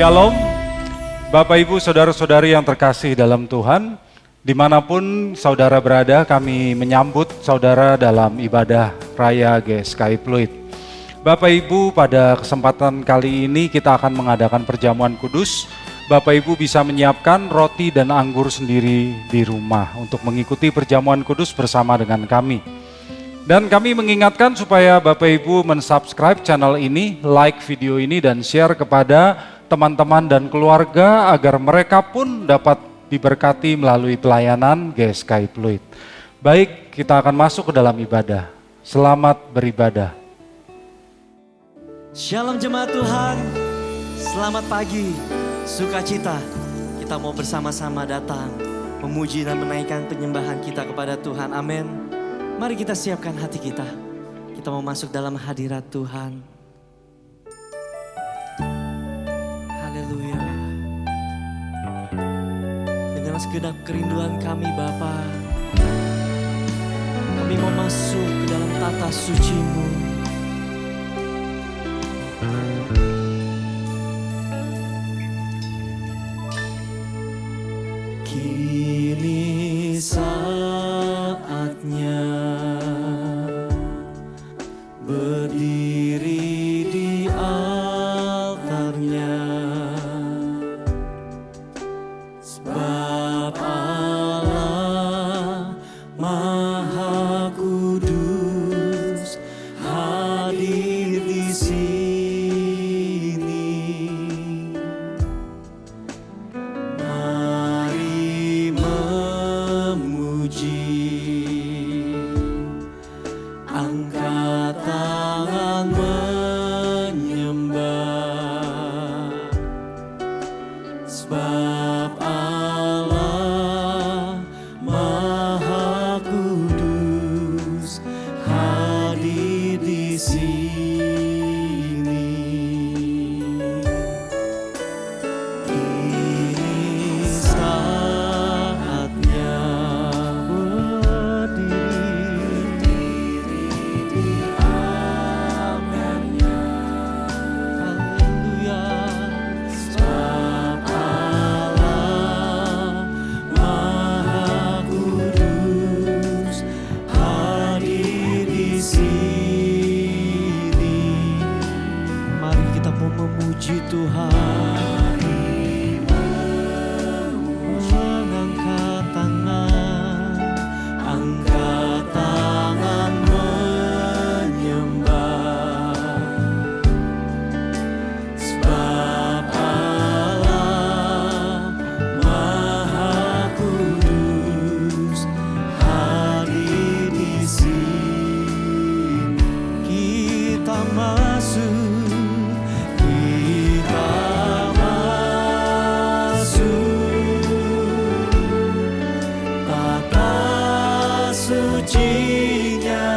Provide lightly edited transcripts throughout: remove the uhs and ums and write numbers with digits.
Shalom, Bapak Ibu Saudara-saudari yang terkasih dalam Tuhan. Dimanapun saudara berada, kami menyambut saudara dalam ibadah Raya GSKI Pluit. Bapak Ibu, pada kesempatan kali ini kita akan mengadakan perjamuan kudus. Bapak Ibu bisa menyiapkan roti dan anggur sendiri di rumah untuk mengikuti perjamuan kudus bersama dengan kami. Dan kami mengingatkan supaya Bapak Ibu mensubscribe channel ini, like video ini dan share kepada teman-teman dan keluarga agar mereka pun dapat diberkati melalui pelayanan GSKI Pluit. Baik, kita akan masuk ke dalam ibadah. Selamat beribadah. Shalom jemaat Tuhan, selamat pagi, sukacita. Kita mau bersama-sama datang, memuji dan menaikkan penyembahan kita kepada Tuhan, amin. Mari kita siapkan hati kita, kita mau masuk dalam hadirat Tuhan. Haleluya. Dengan segenap kerinduan kami Bapa, kami mau masuk ke dalam tata suci-Mu. Kini saatnya berdiri di altarnya, sebab Allah Maha Kudus hadir di sini. Mari memuji, angkat tangan menyembah, sebab Allah Maha Kudus hadir di sini. Kini saatnya berdiri di altarnya. Haleluya. Sebab Allah Maha Kudus hadir di sini. Mari kita mau memuji Tuhan, mengangkat tangan, angkat tangan menyembah, sebab Allah Maha Kudus hadir di sini. Kita masuk, kita masuk tata sucinya,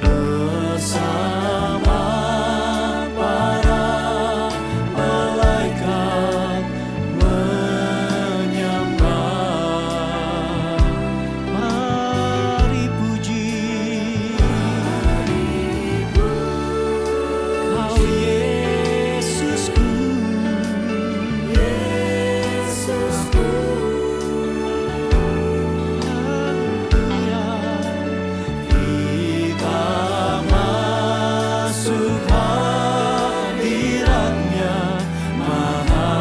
bersama para malaikat menyembah. Mari puji, Kau Yesusku, Yesusku. Haleluya. Kita masuk hadirat-Nya Maha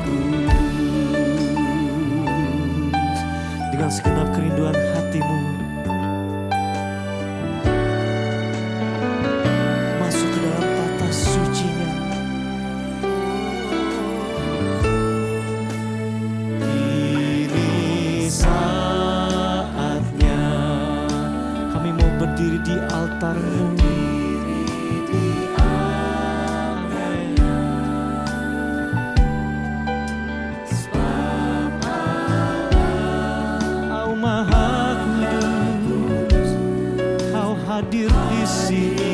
Kudus. Dengan segenap kerinduan hatimu, masuk ke dalam tata suci-Nya. Kini saatnya kami mau berdiri di altar-Mu. Kau Maha Kudus, Kau hadir di sini.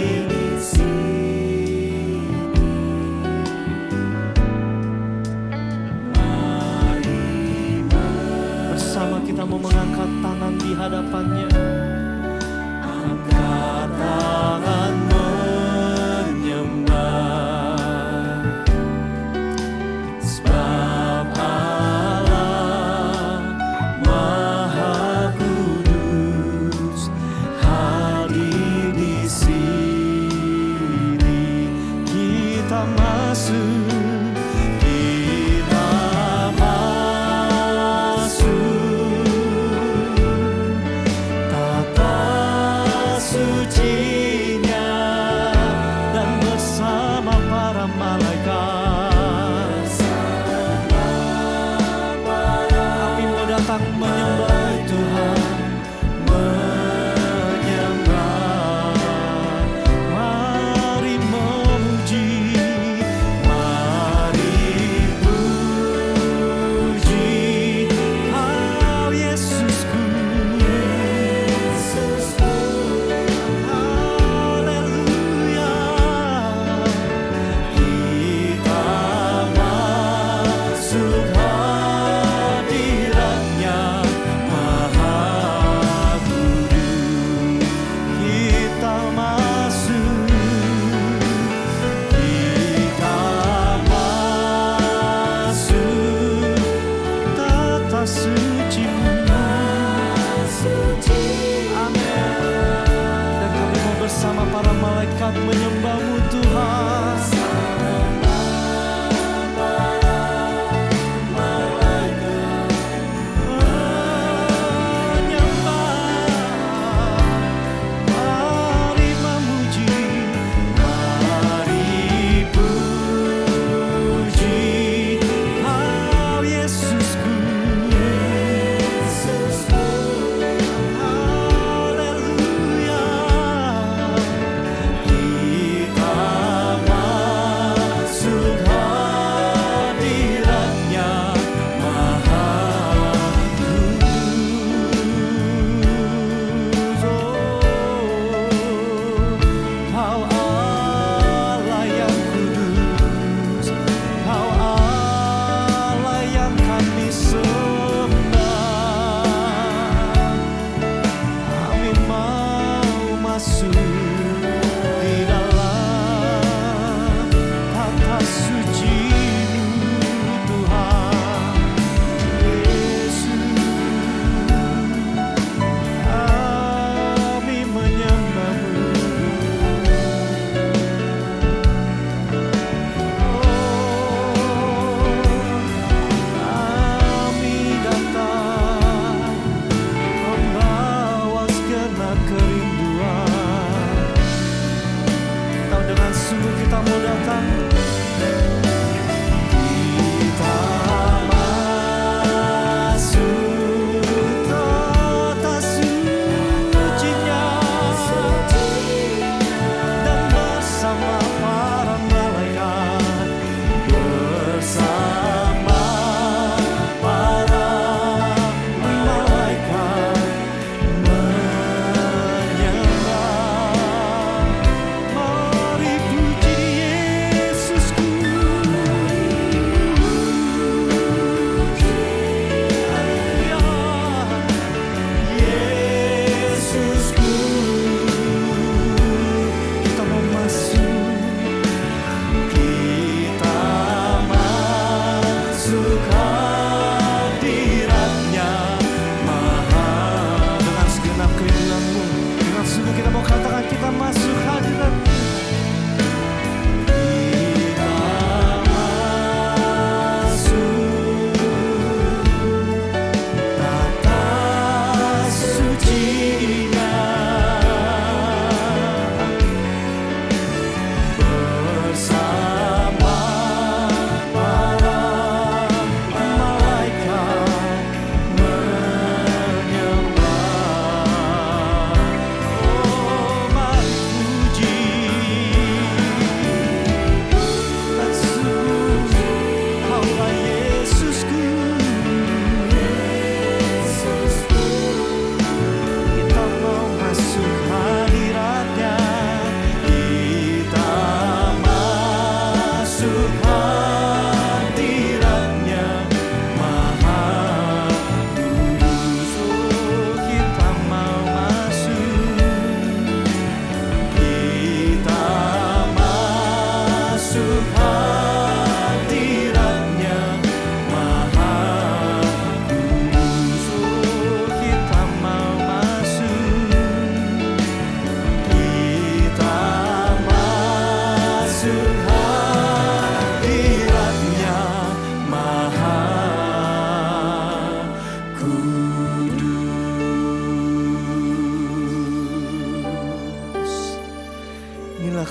Bersama kita mau mengangkat tangan di hadapan-Nya. Angkat tangan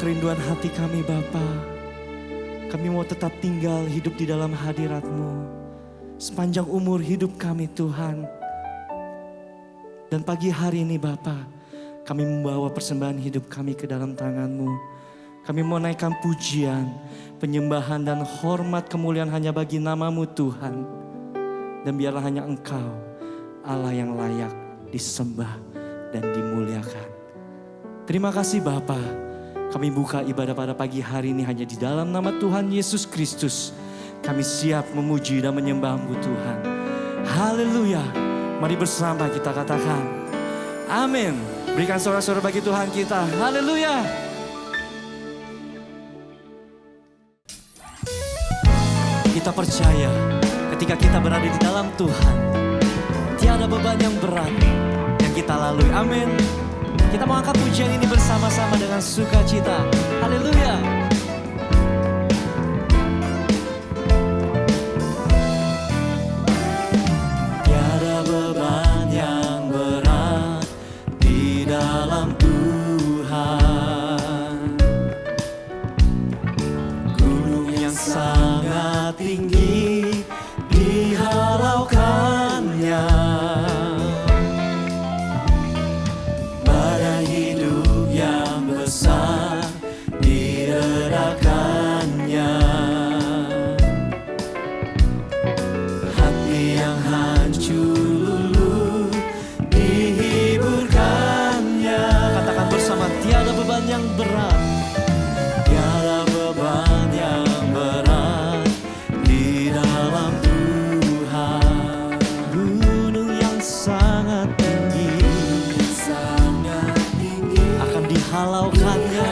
kerinduan hati kami Bapa. Kami mau tetap tinggal hidup di dalam hadirat-Mu sepanjang umur hidup kami Tuhan. Dan pagi hari ini Bapa, kami membawa persembahan hidup kami ke dalam tangan-Mu. Kami mau naikkan pujian, penyembahan dan hormat kemuliaan hanya bagi nama-Mu Tuhan. Dan biarlah hanya Engkau Allah yang layak disembah dan dimuliakan. Terima kasih Bapa. Kami buka ibadah pada pagi hari ini hanya di dalam nama Tuhan Yesus Kristus. Kami siap memuji dan menyembah-Mu Tuhan. Haleluya. Mari bersama kita katakan amin. Berikan sorak-sorak bagi Tuhan kita. Haleluya. Kita percaya ketika kita berada di dalam Tuhan, tiada beban yang berat yang kita lalui. Amin. Kita mau angkat pujian ini bersama-sama dengan sukacita. Haleluya. Tiada beban yang berat di dalam Tuhan. Gunung yang sangat tinggi dihalaukannya. Badai hidup yang besar diredakannya. Hati yang hancur luluh dihiburkannya. Katakan bersama, tiada beban yang berat. Tiada beban yang berat di dalam Tuhan. Gunung yang sangat tinggi akan dihalaukannya.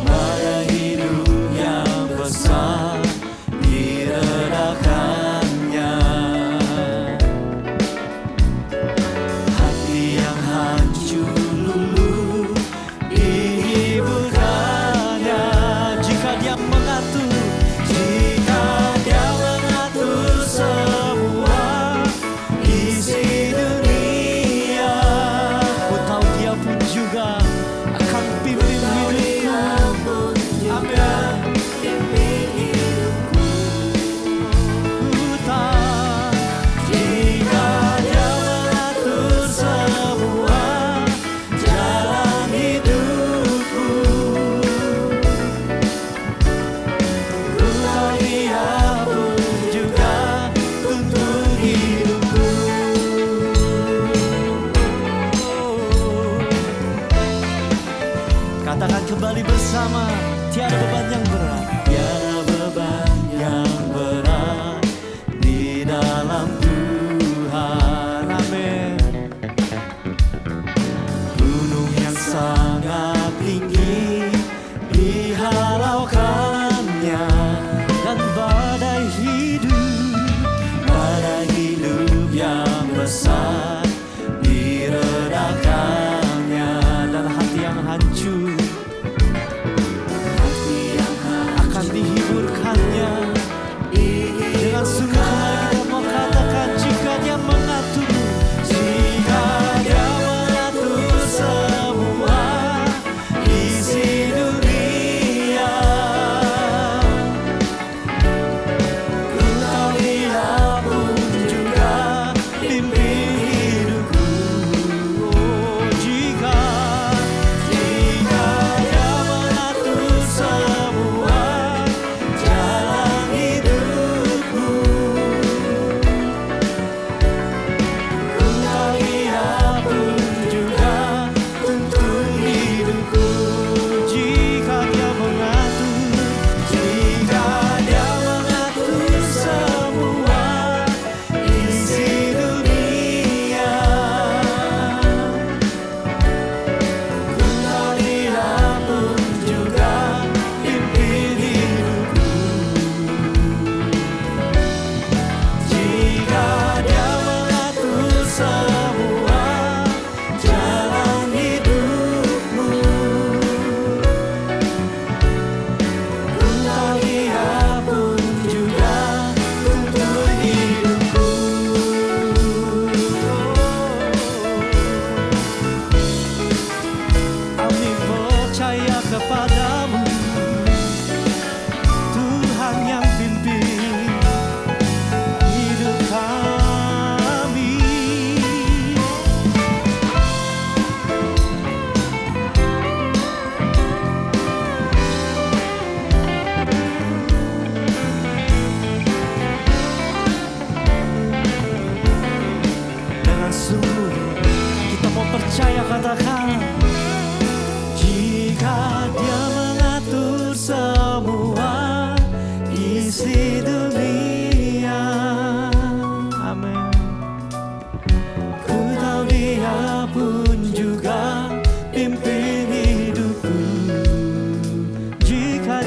Badai hidup yang besar diredakannya. Hati yang hancur luluh dihiburkannya. Jika Dia mengatur, jika Dia mengatur semua isi dunia, ku tahu Dia pun juga akan pimpin hidupku. Amin. Ku tahu jika Dia mengatur semua jalan hidupku. Ku tahu Dia pun juga tuntun hidupku. Katakan kembali bersama, tiada beban yang berat. Tiada beban yang berat di dalam Tuhan. Amin. Gunung yang sangat tinggi dihalaukannya. Dan badai hidup yang besar diredakannya. Dan hati yang hancur akan dihiburkannya. Dengan sungguh kembali kita mau katakan, jika Dia mengatur, jika Dia mengatur semua isi dunia, isi dunia. Amin. Ku tahu Dia pun juga pimpin hidupku. Jika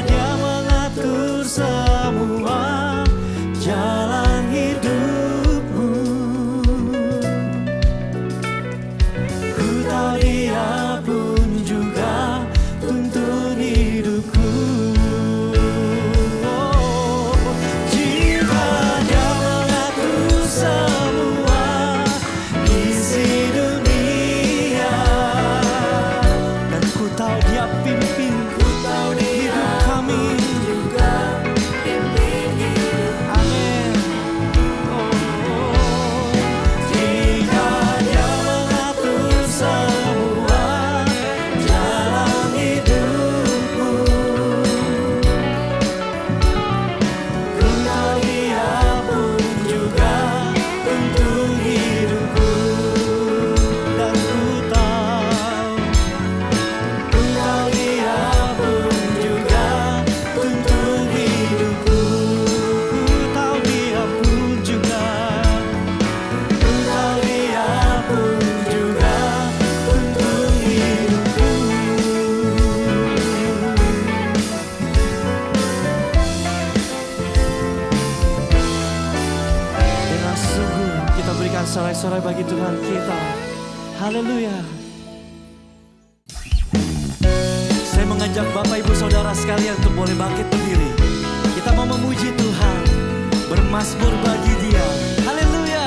Dia mengatur semua jalan hidupmu. Ku tahu Dia pun juga tuntun hidupku. Jika Dia mengatur semua isi dunia, dan ku tahu Dia pimpin hidup kami. Amin. Jika Dia mengatur semua jalan hidupmu, ku tahu Dia pun juga tuntun hidupku. Dan ku tahu Dia pun juga tuntun hidupku. Ku tahu Dia pun juga tuntun hidupku. Dengan sungguh kita berikan sorai-sorai bagi Tuhan kita. Haleluya. Saya mengajak Bapak Ibu Saudara sekalian untuk boleh bangkit berdiri. Kita mau memuji Tuhan, bermazmur bagi Dia. Haleluya.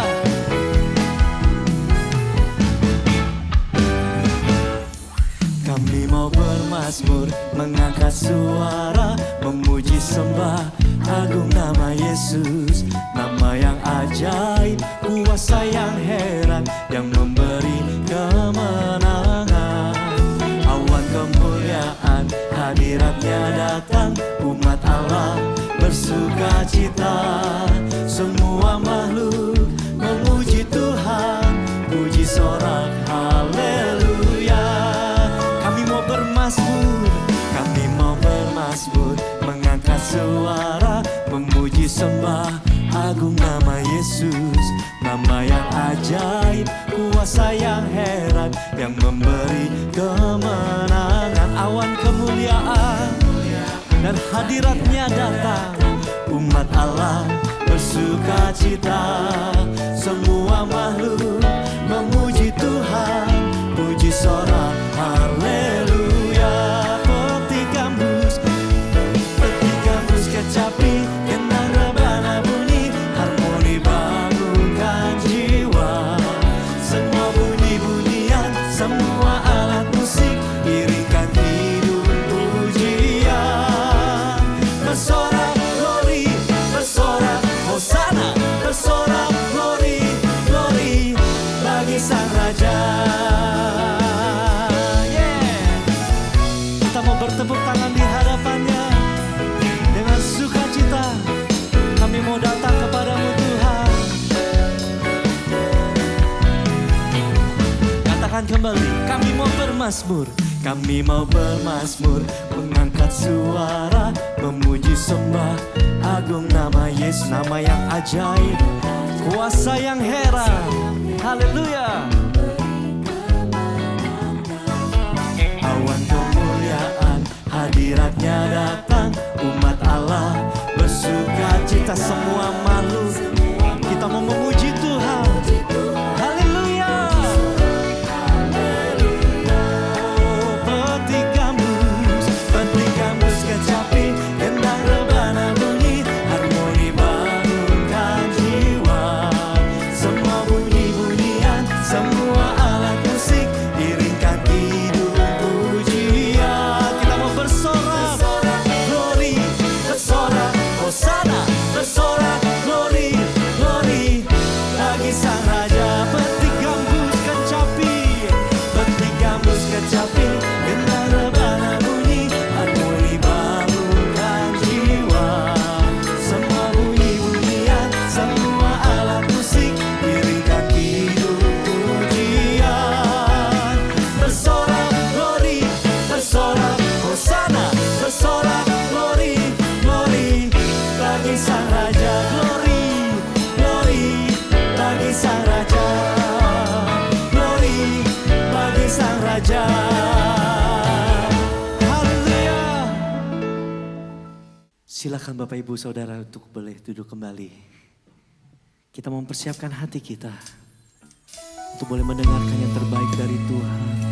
Kami mau bermazmur, mengangkat suara, memuji sembah agung nama Yesus. Nama yang ajaib, kuasa yang heran, yang memberi kemenangan. Awan kemuliaan, hadiratnya datang, umat Allah bersuka cita. Semua makhluk memuji Tuhan, puji sorak haleluya. Kami mau bermazmur, mengangkat suara, memuji sembah agung nama Yesus. Nama yang ajaib, kuasa yang heran, yang memberi kemenangan. Awan kemuliaan dan hadiratnya datang, umat Allah bersuka cita. Semua makhluk memuji Tuhan, puji sorak haleluya. Peti gambus kecapi, gendang rebana bunyi, harmoni bangunkan jiwa. Semua bunyi-bunyian, semua alat musik, iringkan hidup pujian. Bersorak glory, bersorak hosana, bersorak glory, glory bagi Sang Raja. Kita mau bertepuk tangan di hadapannya dengan sukacita. Kami mau datang kepadamu Tuhan. Katakan kembali, kami mau bermazmur, kami mau bermazmur, mengangkat suara, memuji sembah agung nama Yesus. Nama yang ajaib, kuasa yang heran, haleluya. Awan kemuliaan, hadiratnya datang, umat Allah bersuka cita. Semua makhluk kita mau memuji Tuhan. Haleluya. Oh, peti gambus kecapi, gendang rebana bunyi, harmoni bangunkan jiwa. Semua bunyi-bunyian, semua Silakan Bapak Ibu Saudara untuk boleh duduk kembali. Kita mempersiapkan hati kita untuk boleh mendengarkan yang terbaik dari Tuhan.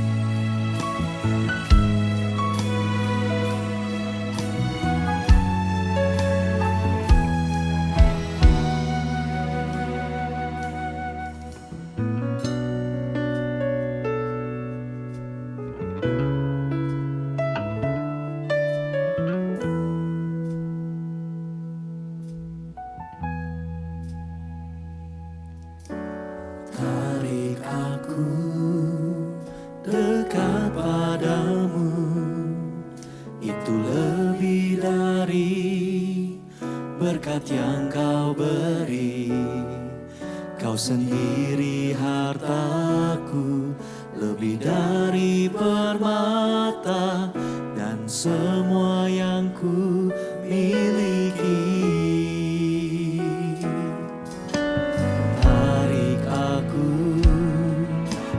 Tarik aku dekat padamu, itu lebih dari berkat yang kau beri. Kau sendiri hartaku, lebih dari permata dan semua yang ku miliki.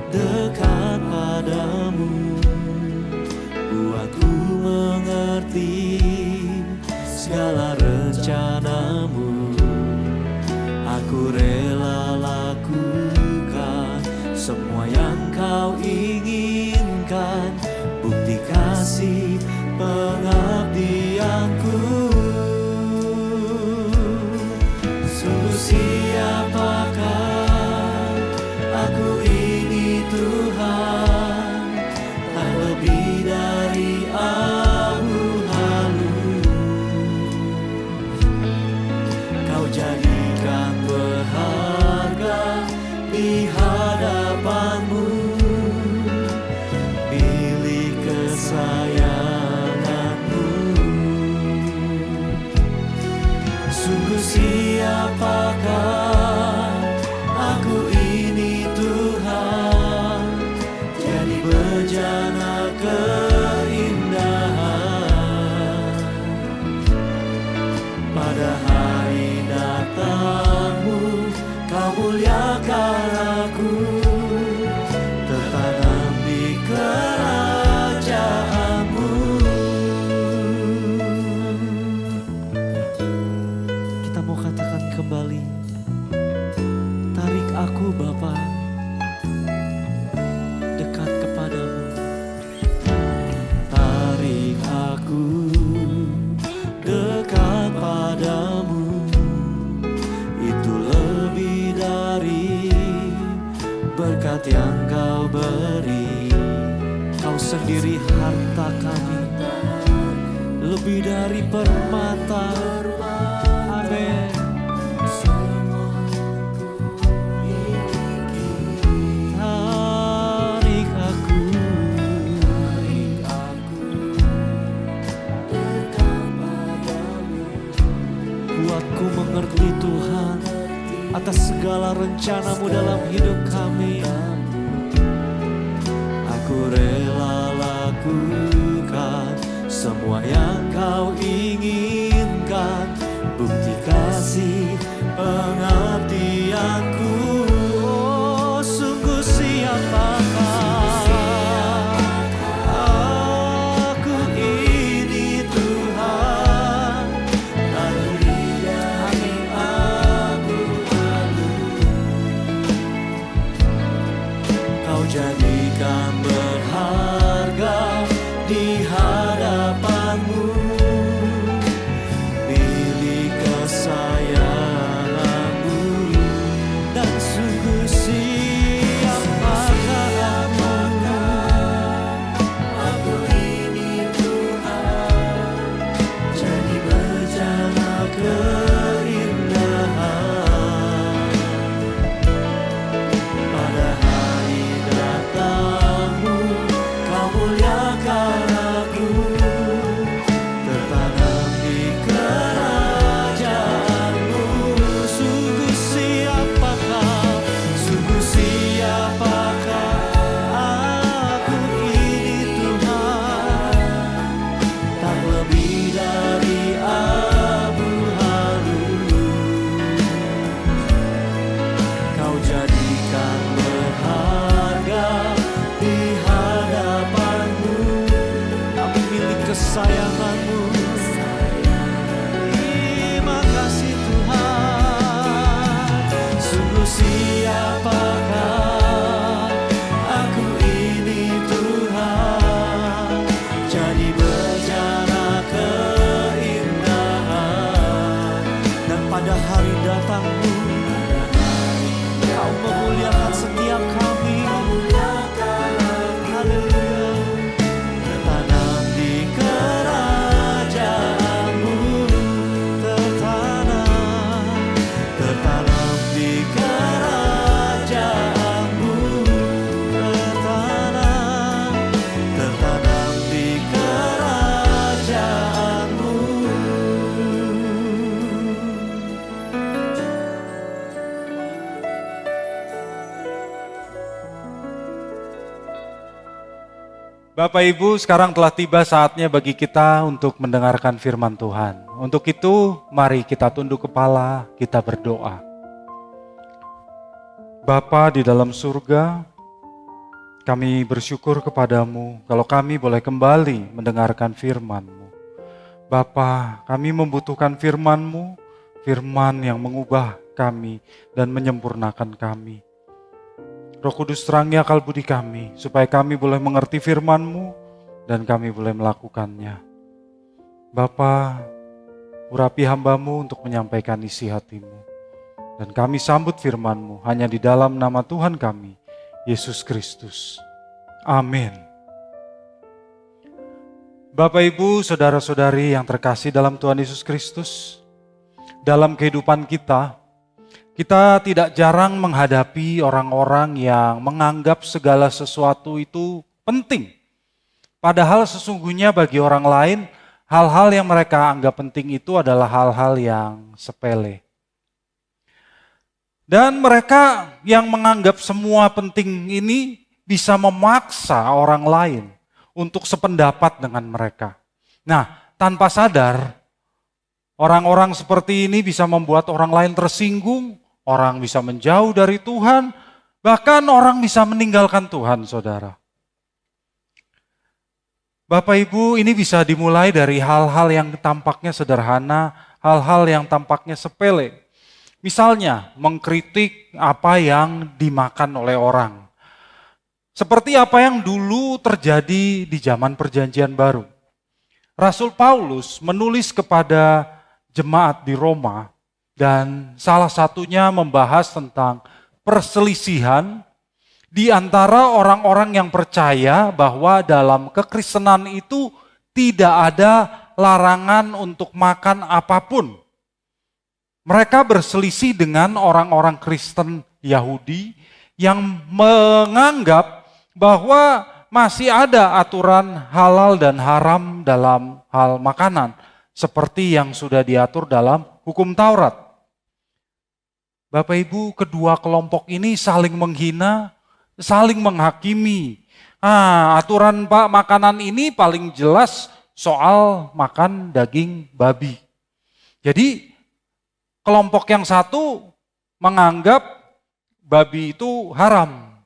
Dekat padamu, buatku mengerti segala rencanamu. Aku rela lakukan semua yang kau inginkan, bukti kasih pengabdianku. Sungguh siapakah aku ini Tuhan, tak lebih dari abu halus. Kau jadikan berharga di hadapanmu, milik kesayanganmu. Sungguh siapakah aku ini Tuhan, jadi bejana keindahan. Pada hari datangmu, kau muliakan aku, tertanam di kerajaanmu. Kita mau katakan kembali, tarik aku Bapa dekat kepadamu. Tarik aku dekat padamu, itu lebih dari berkat yang kau beri. Kau sendiri harta kami, lebih dari permata. Amin. Tarik aku dekat padamu, buatku mengerti Tuhan atas segala rencanamu dalam hidup kami. Aku rela lakukan semua yang kau inginkan, bukti kasih pengabdianku. Oh, sungguh siapakah aku ini Tuhan, tak lebih dari abu halus. Kau jadikan berharga di hadapanmu, milik kesayanganmu. Dan sungguh siapakah aku ini Tuhan, jadi bejana keindahan. Pada hari datangmu, kau muliakan aku, tertanam di kerajaanmu. Sungguh siapakah aku ini Tuhan, tak lebih dari abu halus. Kau jadikan berharga di hadapanmu, kami milik kesayanganmu. Bapak Ibu, sekarang telah tiba saatnya bagi kita untuk mendengarkan firman Tuhan. Untuk itu, mari kita tunduk kepala, kita berdoa. Bapa di dalam surga, kami bersyukur kepadamu kalau kami boleh kembali mendengarkan firman-Mu. Bapa, kami membutuhkan firman-Mu, firman yang mengubah kami dan menyempurnakan kami. Roh Kudus terangi akal budi kami, supaya kami boleh mengerti firman-Mu dan kami boleh melakukannya. Bapa, urapi hamba-Mu untuk menyampaikan isi hati-Mu. Dan kami sambut firman-Mu hanya di dalam nama Tuhan kami, Yesus Kristus. Amin. Bapak, Ibu, saudara-saudari yang terkasih dalam Tuhan Yesus Kristus, dalam kehidupan kita tidak jarang menghadapi orang-orang yang menganggap segala sesuatu itu penting. Padahal sesungguhnya bagi orang lain, hal-hal yang mereka anggap penting itu adalah hal-hal yang sepele. Dan mereka yang menganggap semua penting ini bisa memaksa orang lain untuk sependapat dengan mereka. Nah, tanpa sadar, orang-orang seperti ini bisa membuat orang lain tersinggung, orang bisa menjauh dari Tuhan, bahkan orang bisa meninggalkan Tuhan, saudara. Bapak Ibu, ini bisa dimulai dari hal-hal yang tampaknya sederhana, hal-hal yang tampaknya sepele. Misalnya, mengkritik apa yang dimakan oleh orang. Seperti apa yang dulu terjadi di zaman Perjanjian Baru. Rasul Paulus menulis kepada jemaat di Roma, dan salah satunya membahas tentang perselisihan di antara orang-orang yang percaya bahwa dalam kekristenan itu tidak ada larangan untuk makan apapun. Mereka berselisih dengan orang-orang Kristen Yahudi yang menganggap bahwa masih ada aturan halal dan haram dalam hal makanan, seperti yang sudah diatur dalam hukum Taurat. Bapak Ibu, kedua kelompok ini saling menghina, saling menghakimi. Aturan makanan ini paling jelas soal makan daging babi. Jadi kelompok yang satu menganggap babi itu haram.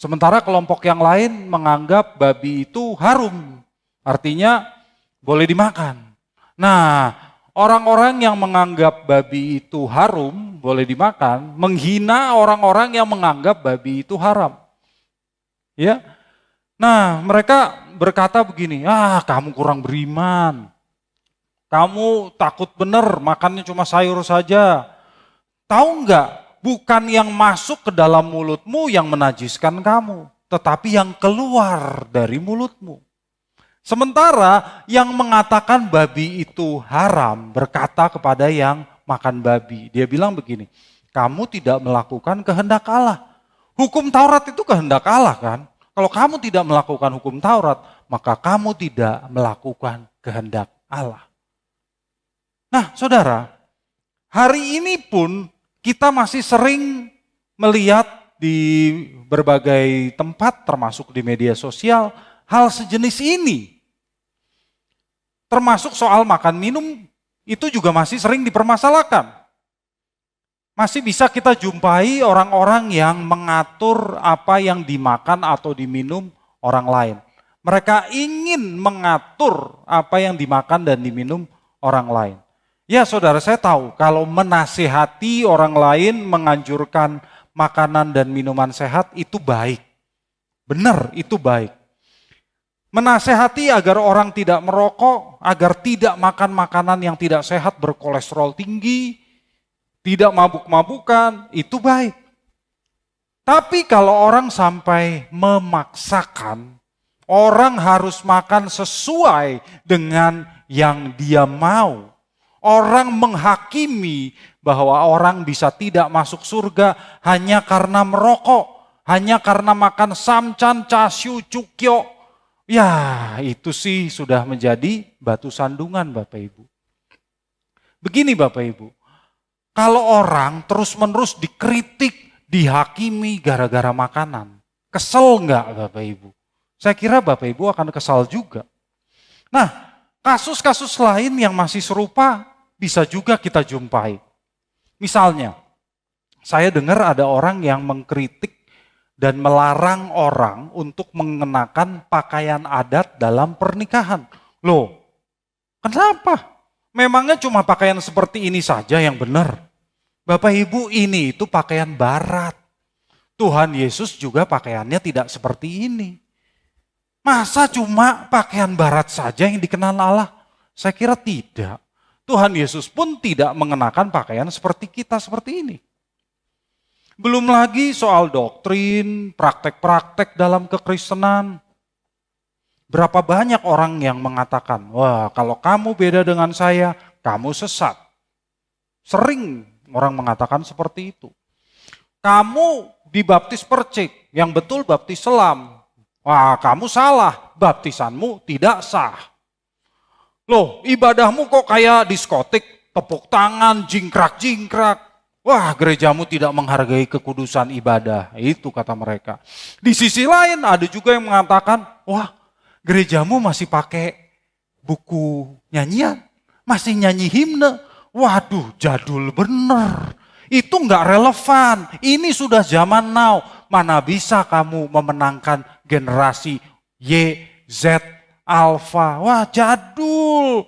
Sementara kelompok yang lain menganggap babi itu harum. Artinya boleh dimakan. Nah, orang-orang yang menganggap babi itu harum, boleh dimakan, menghina orang-orang yang menganggap babi itu haram. Ya. Nah, mereka berkata begini, kamu kurang beriman. Kamu takut benar, makannya cuma sayur saja. Tahu enggak, bukan yang masuk ke dalam mulutmu yang menajiskan kamu, tetapi yang keluar dari mulutmu. Sementara yang mengatakan babi itu haram berkata kepada yang makan babi. Dia bilang begini, kamu tidak melakukan kehendak Allah. Hukum Taurat itu kehendak Allah kan? Kalau kamu tidak melakukan hukum Taurat, maka kamu tidak melakukan kehendak Allah. Nah, saudara, hari ini pun kita masih sering melihat di berbagai tempat, termasuk di media sosial, hal sejenis ini. Termasuk soal makan minum, itu juga masih sering dipermasalahkan. Masih bisa kita jumpai orang-orang yang mengatur apa yang dimakan atau diminum orang lain. Mereka ingin mengatur apa yang dimakan dan diminum orang lain. Ya saudara, saya tahu kalau menasihati orang lain menganjurkan makanan dan minuman sehat itu baik. Benar, itu baik. Menasehati agar orang tidak merokok, agar tidak makan makanan yang tidak sehat berkolesterol tinggi, tidak mabuk-mabukan, itu baik. Tapi kalau orang sampai memaksakan, orang harus makan sesuai dengan yang dia mau. Orang menghakimi bahwa orang bisa tidak masuk surga hanya karena merokok, hanya karena makan samcan, chasyu, cukyo. Ya, itu sih sudah menjadi batu sandungan Bapak Ibu. Begini Bapak Ibu, kalau orang terus-menerus dikritik, dihakimi gara-gara makanan, kesel enggak Bapak Ibu? Saya kira Bapak Ibu akan kesal juga. Nah, kasus-kasus lain yang masih serupa bisa juga kita jumpai. Misalnya, saya dengar ada orang yang mengkritik dan melarang orang untuk mengenakan pakaian adat dalam pernikahan. Loh, kenapa? Memangnya cuma pakaian seperti ini saja yang benar? Bapak Ibu, ini itu pakaian barat. Tuhan Yesus juga pakaiannya tidak seperti ini. Masa cuma pakaian barat saja yang dikenal Allah? Saya kira tidak. Tuhan Yesus pun tidak mengenakan pakaian seperti kita seperti ini. Belum lagi soal doktrin, praktek-praktek dalam kekristenan. Berapa banyak orang yang mengatakan, wah kalau kamu beda dengan saya, kamu sesat. Sering orang mengatakan seperti itu. Kamu dibaptis percik, yang betul baptis selam. Wah kamu salah, baptisanmu tidak sah. Loh ibadahmu kok kayak diskotik, tepuk tangan, jingkrak-jingkrak. Wah gerejamu tidak menghargai kekudusan ibadah, itu kata mereka. Di sisi lain ada juga yang mengatakan, wah gerejamu masih pakai buku nyanyian, masih nyanyi himne. Waduh jadul bener, itu nggak relevan, ini sudah zaman now. Mana bisa kamu memenangkan generasi Y, Z, Alpha, wah jadul.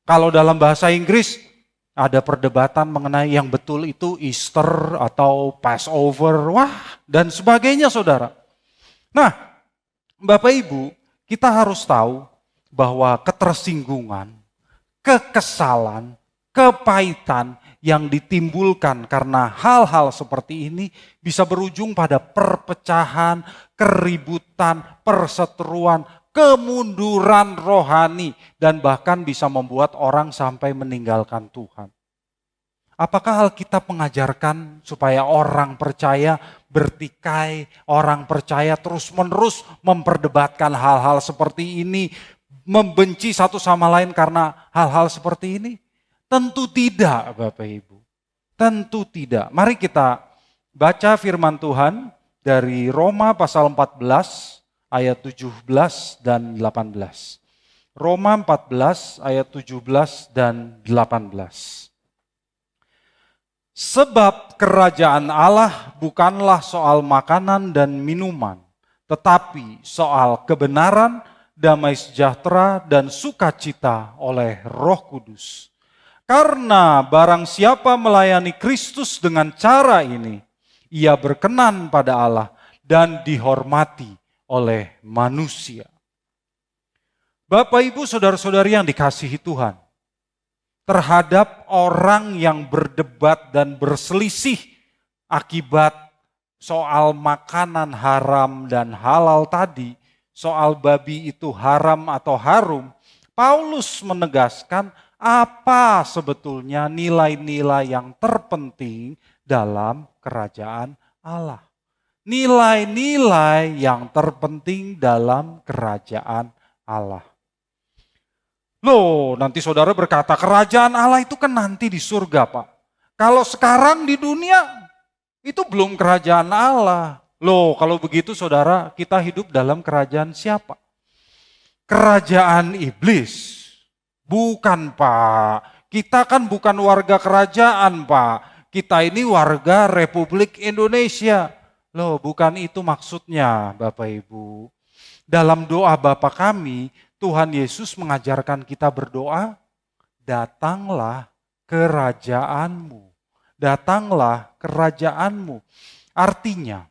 Kalau dalam bahasa Inggris, ada perdebatan mengenai yang betul itu Easter atau Passover, wah dan sebagainya saudara. Nah Bapak Ibu, kita harus tahu bahwa ketersinggungan, kekesalan, kepahitan yang ditimbulkan karena hal-hal seperti ini bisa berujung pada perpecahan, keributan, perseteruan, kemunduran rohani, dan bahkan bisa membuat orang sampai meninggalkan Tuhan. Apakah Alkitab mengajarkan supaya orang percaya bertikai, orang percaya terus-menerus memperdebatkan hal-hal seperti ini, membenci satu sama lain karena hal-hal seperti ini? Tentu tidak Bapak Ibu, tentu tidak. Mari kita baca firman Tuhan dari Roma pasal 14 ayat 17 dan 18. Roma 14 ayat 17 dan 18. Sebab kerajaan Allah bukanlah soal makanan dan minuman, tetapi soal kebenaran, damai sejahtera, dan sukacita oleh Roh Kudus. Karena barang siapa melayani Kristus dengan cara ini, ia berkenan pada Allah dan dihormati oleh manusia. Bapak Ibu saudara-saudari yang dikasihi Tuhan, terhadap orang yang berdebat dan berselisih akibat soal makanan haram dan halal tadi, soal babi itu haram atau harum, Paulus menegaskan apa sebetulnya nilai-nilai yang terpenting dalam kerajaan Allah. Nilai-nilai yang terpenting dalam kerajaan Allah. Loh, nanti saudara berkata kerajaan Allah itu kan nanti di surga Pak. Kalau sekarang di dunia itu belum kerajaan Allah. Loh, kalau begitu saudara kita hidup dalam kerajaan siapa? Kerajaan iblis. Bukan Pak, kita kan bukan warga kerajaan Pak. Kita ini warga Republik Indonesia. Loh, bukan itu maksudnya Bapak Ibu. Dalam doa Bapa kami, Tuhan Yesus mengajarkan kita berdoa, datanglah kerajaanmu. Datanglah kerajaanmu. Artinya,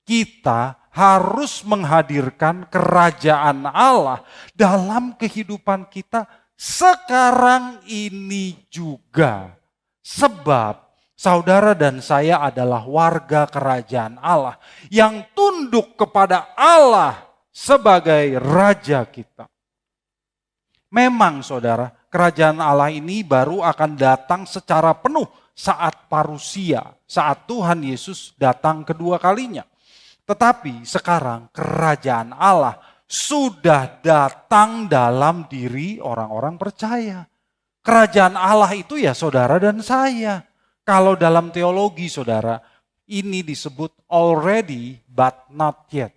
kita harus menghadirkan kerajaan Allah dalam kehidupan kita sekarang ini juga. Sebab saudara dan saya adalah warga kerajaan Allah yang tunduk kepada Allah sebagai raja kita. Memang saudara, kerajaan Allah ini baru akan datang secara penuh saat parusia, saat Tuhan Yesus datang kedua kalinya. Tetapi sekarang kerajaan Allah sudah datang dalam diri orang-orang percaya. Kerajaan Allah itu ya saudara dan saya. Kalau dalam teologi saudara, ini disebut already but not yet.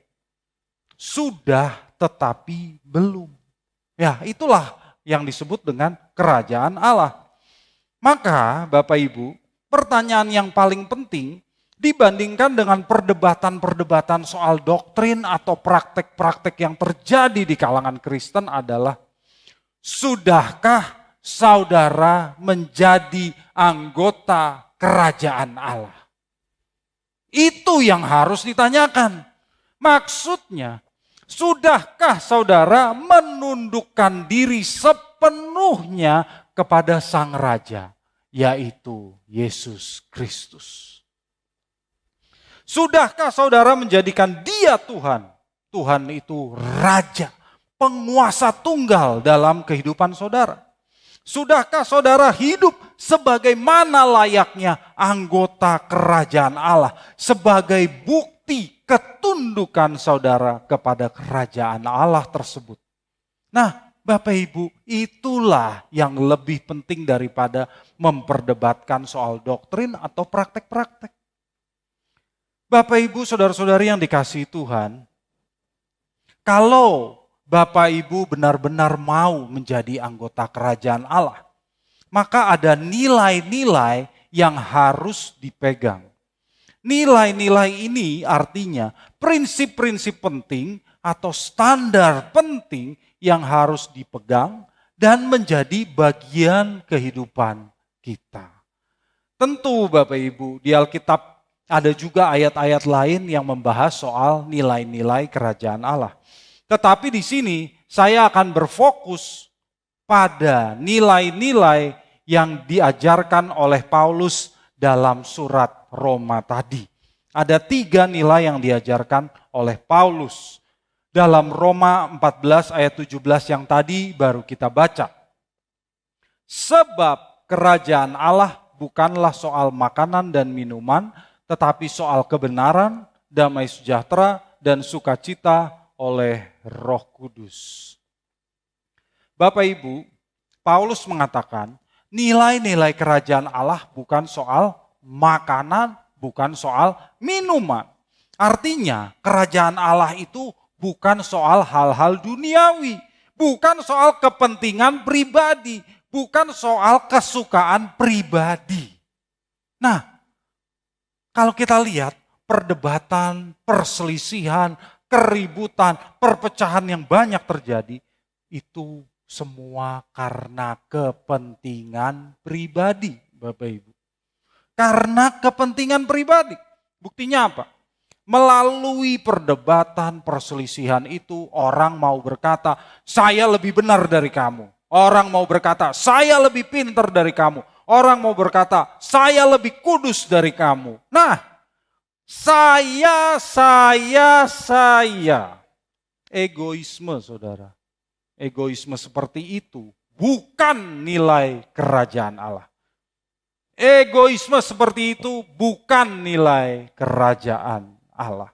sudah tetapi belum. Ya, itulah yang disebut dengan kerajaan Allah. Maka Bapak Ibu, pertanyaan yang paling penting dibandingkan dengan perdebatan-perdebatan soal doktrin atau praktek-praktek yang terjadi di kalangan Kristen adalah, sudahkah saudara menjadi anggota kerajaan Allah? Itu yang harus ditanyakan. Maksudnya, sudahkah saudara menundukkan diri sepenuhnya kepada Sang Raja, yaitu Yesus Kristus? Sudahkah saudara menjadikan Dia Tuhan? Tuhan itu Raja, penguasa tunggal dalam kehidupan saudara. Sudahkah saudara hidup sebagaimana layaknya anggota kerajaan Allah, sebagai bukti ketundukan saudara kepada kerajaan Allah tersebut? Nah, Bapak Ibu, itulah yang lebih penting daripada memperdebatkan soal doktrin atau praktek-praktek. Bapak Ibu, saudara-saudari yang dikasihi Tuhan, kalau Bapak Ibu benar-benar mau menjadi anggota kerajaan Allah, maka ada nilai-nilai yang harus dipegang. Nilai-nilai ini artinya prinsip-prinsip penting atau standar penting yang harus dipegang dan menjadi bagian kehidupan kita. Tentu Bapak Ibu, di Alkitab ada juga ayat-ayat lain yang membahas soal nilai-nilai kerajaan Allah. Tetapi di sini saya akan berfokus pada nilai-nilai yang diajarkan oleh Paulus dalam surat Roma tadi. Ada 3 nilai yang diajarkan oleh Paulus dalam Roma 14 ayat 17 yang tadi baru kita baca. Sebab kerajaan Allah bukanlah soal makanan dan minuman, tetapi soal kebenaran, damai sejahtera, dan sukacita oleh Roh Kudus. Bapak Ibu, Paulus mengatakan nilai-nilai kerajaan Allah bukan soal makanan, bukan soal minuman. Artinya kerajaan Allah itu bukan soal hal-hal duniawi, bukan soal kepentingan pribadi, bukan soal kesukaan pribadi. Nah, kalau kita lihat perdebatan, perselisihan, keributan, perpecahan yang banyak terjadi, itu semua karena kepentingan pribadi, Bapak Ibu. Karena kepentingan pribadi. Buktinya apa? Melalui perdebatan, perselisihan itu orang mau berkata, saya lebih benar dari kamu. Orang mau berkata, saya lebih pintar dari kamu. Orang mau berkata, saya lebih kudus dari kamu. Nah, saya. Egoisme, saudara. Egoisme seperti itu bukan nilai kerajaan Allah. Egoisme seperti itu bukan nilai kerajaan Allah.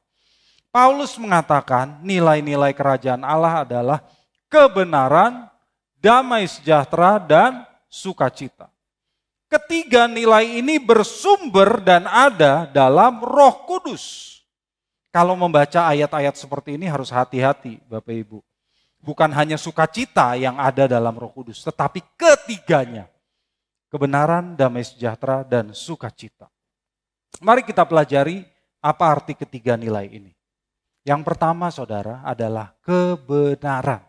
Paulus mengatakan nilai-nilai kerajaan Allah adalah kebenaran, damai sejahtera, dan sukacita. Ketiga nilai ini bersumber dan ada dalam Roh Kudus. Kalau membaca ayat-ayat seperti ini harus hati-hati Bapak Ibu. Bukan hanya sukacita yang ada dalam Roh Kudus, tetapi ketiganya. Kebenaran, damai sejahtera, dan sukacita. Mari kita pelajari apa arti ketiga nilai ini. Yang pertama saudara adalah kebenaran.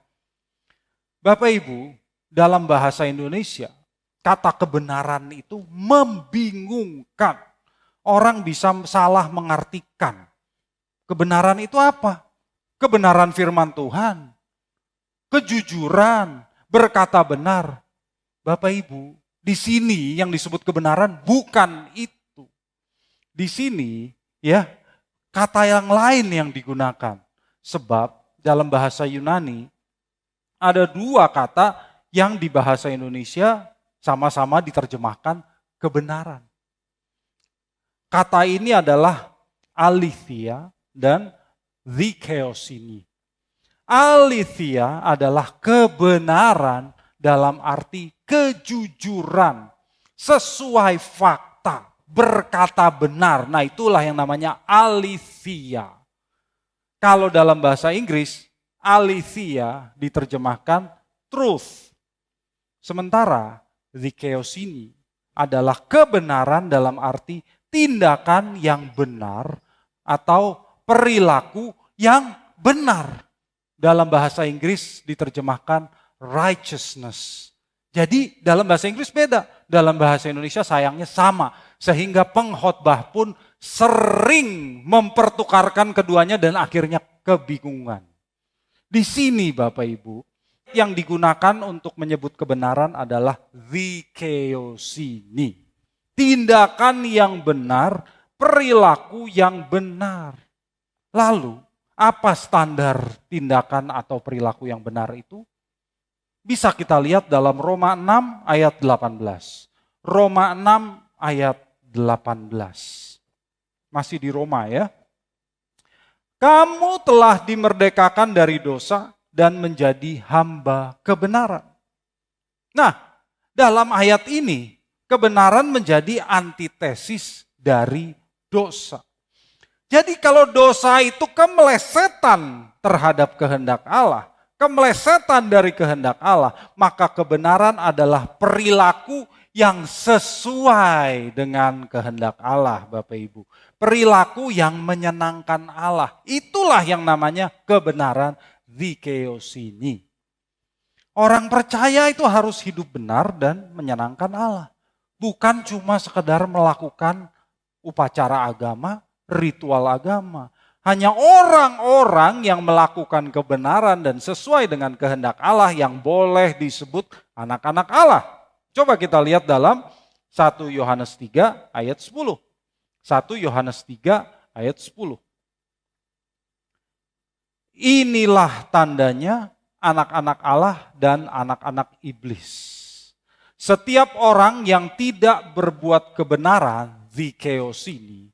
Bapak Ibu, dalam bahasa Indonesia, kata kebenaran itu membingungkan. Orang bisa salah mengartikan. Kebenaran itu apa? Kebenaran firman Tuhan. Kejujuran, berkata benar. Bapak Ibu, di sini yang disebut kebenaran bukan itu. Di sini ya kata yang lain yang digunakan. Sebab dalam bahasa Yunani ada 2 kata yang di bahasa Indonesia sama-sama diterjemahkan kebenaran. Kata ini adalah aletheia dan dikaiosini. Aletheia adalah kebenaran dalam arti kejujuran, sesuai fakta, berkata benar. Nah itulah yang namanya aletheia. Kalau dalam bahasa Inggris, aletheia diterjemahkan truth. Sementara dikaiosini adalah kebenaran dalam arti tindakan yang benar atau perilaku yang benar. Dalam bahasa Inggris diterjemahkan righteousness. Jadi dalam bahasa Inggris beda, dalam bahasa Indonesia sayangnya sama. Sehingga pengkhotbah pun sering mempertukarkan keduanya dan akhirnya kebingungan. Di sini Bapak Ibu, yang digunakan untuk menyebut kebenaran adalah dikaiosini. Tindakan yang benar, perilaku yang benar. Lalu, apa standar tindakan atau perilaku yang benar itu? Bisa kita lihat dalam Roma 6 ayat 18. Roma 6 ayat 18. Masih di Roma ya. Kamu telah dimerdekakan dari dosa dan menjadi hamba kebenaran. Nah, dalam ayat ini, kebenaran menjadi antitesis dari dosa. Jadi kalau dosa itu kemelesetan terhadap kehendak Allah, kemelesetan dari kehendak Allah, maka kebenaran adalah perilaku yang sesuai dengan kehendak Allah, Bapak Ibu. Perilaku yang menyenangkan Allah. Itulah yang namanya kebenaran dikaiosini. Orang percaya itu harus hidup benar dan menyenangkan Allah. Bukan cuma sekedar melakukan upacara agama, ritual agama. Hanya orang-orang yang melakukan kebenaran dan sesuai dengan kehendak Allah yang boleh disebut anak-anak Allah. Coba kita lihat dalam 1 Yohanes 3 ayat 10. 1 Yohanes 3 ayat 10. Inilah tandanya anak-anak Allah dan anak-anak iblis. Setiap orang yang tidak berbuat kebenaran, dikaiosini,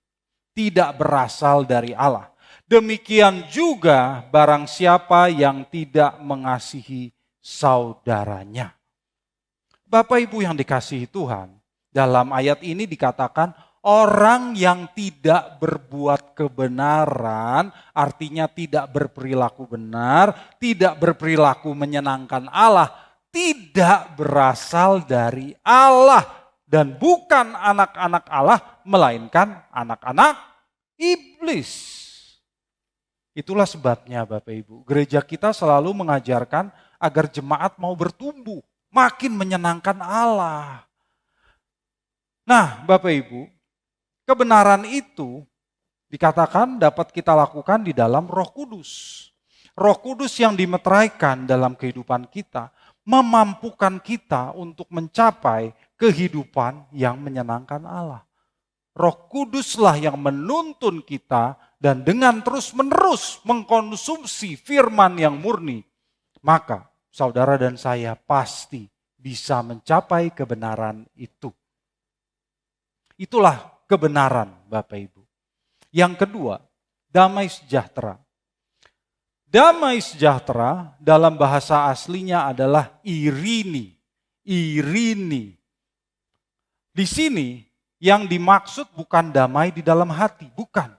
tidak berasal dari Allah. Demikian juga barang siapa yang tidak mengasihi saudaranya. Bapak Ibu yang dikasihi Tuhan, dalam ayat ini dikatakan orang yang tidak berbuat kebenaran, artinya tidak berperilaku benar, tidak berperilaku menyenangkan Allah, tidak berasal dari Allah dan bukan anak-anak Allah, melainkan anak-anak iblis. Itulah sebabnya Bapak Ibu, gereja kita selalu mengajarkan agar jemaat mau bertumbuh, makin menyenangkan Allah. Nah Bapak Ibu, kebenaran itu dikatakan dapat kita lakukan di dalam Roh Kudus. Roh Kudus yang dimeteraikan dalam kehidupan kita, memampukan kita untuk mencapai kehidupan yang menyenangkan Allah. Roh Kuduslah yang menuntun kita dan dengan terus-menerus mengkonsumsi firman yang murni, maka saudara dan saya pasti bisa mencapai kebenaran itu. Itulah kebenaran Bapak Ibu. Yang kedua, damai sejahtera. Damai sejahtera dalam bahasa aslinya adalah irini. Irini. Di sini yang dimaksud bukan damai di dalam hati, bukan.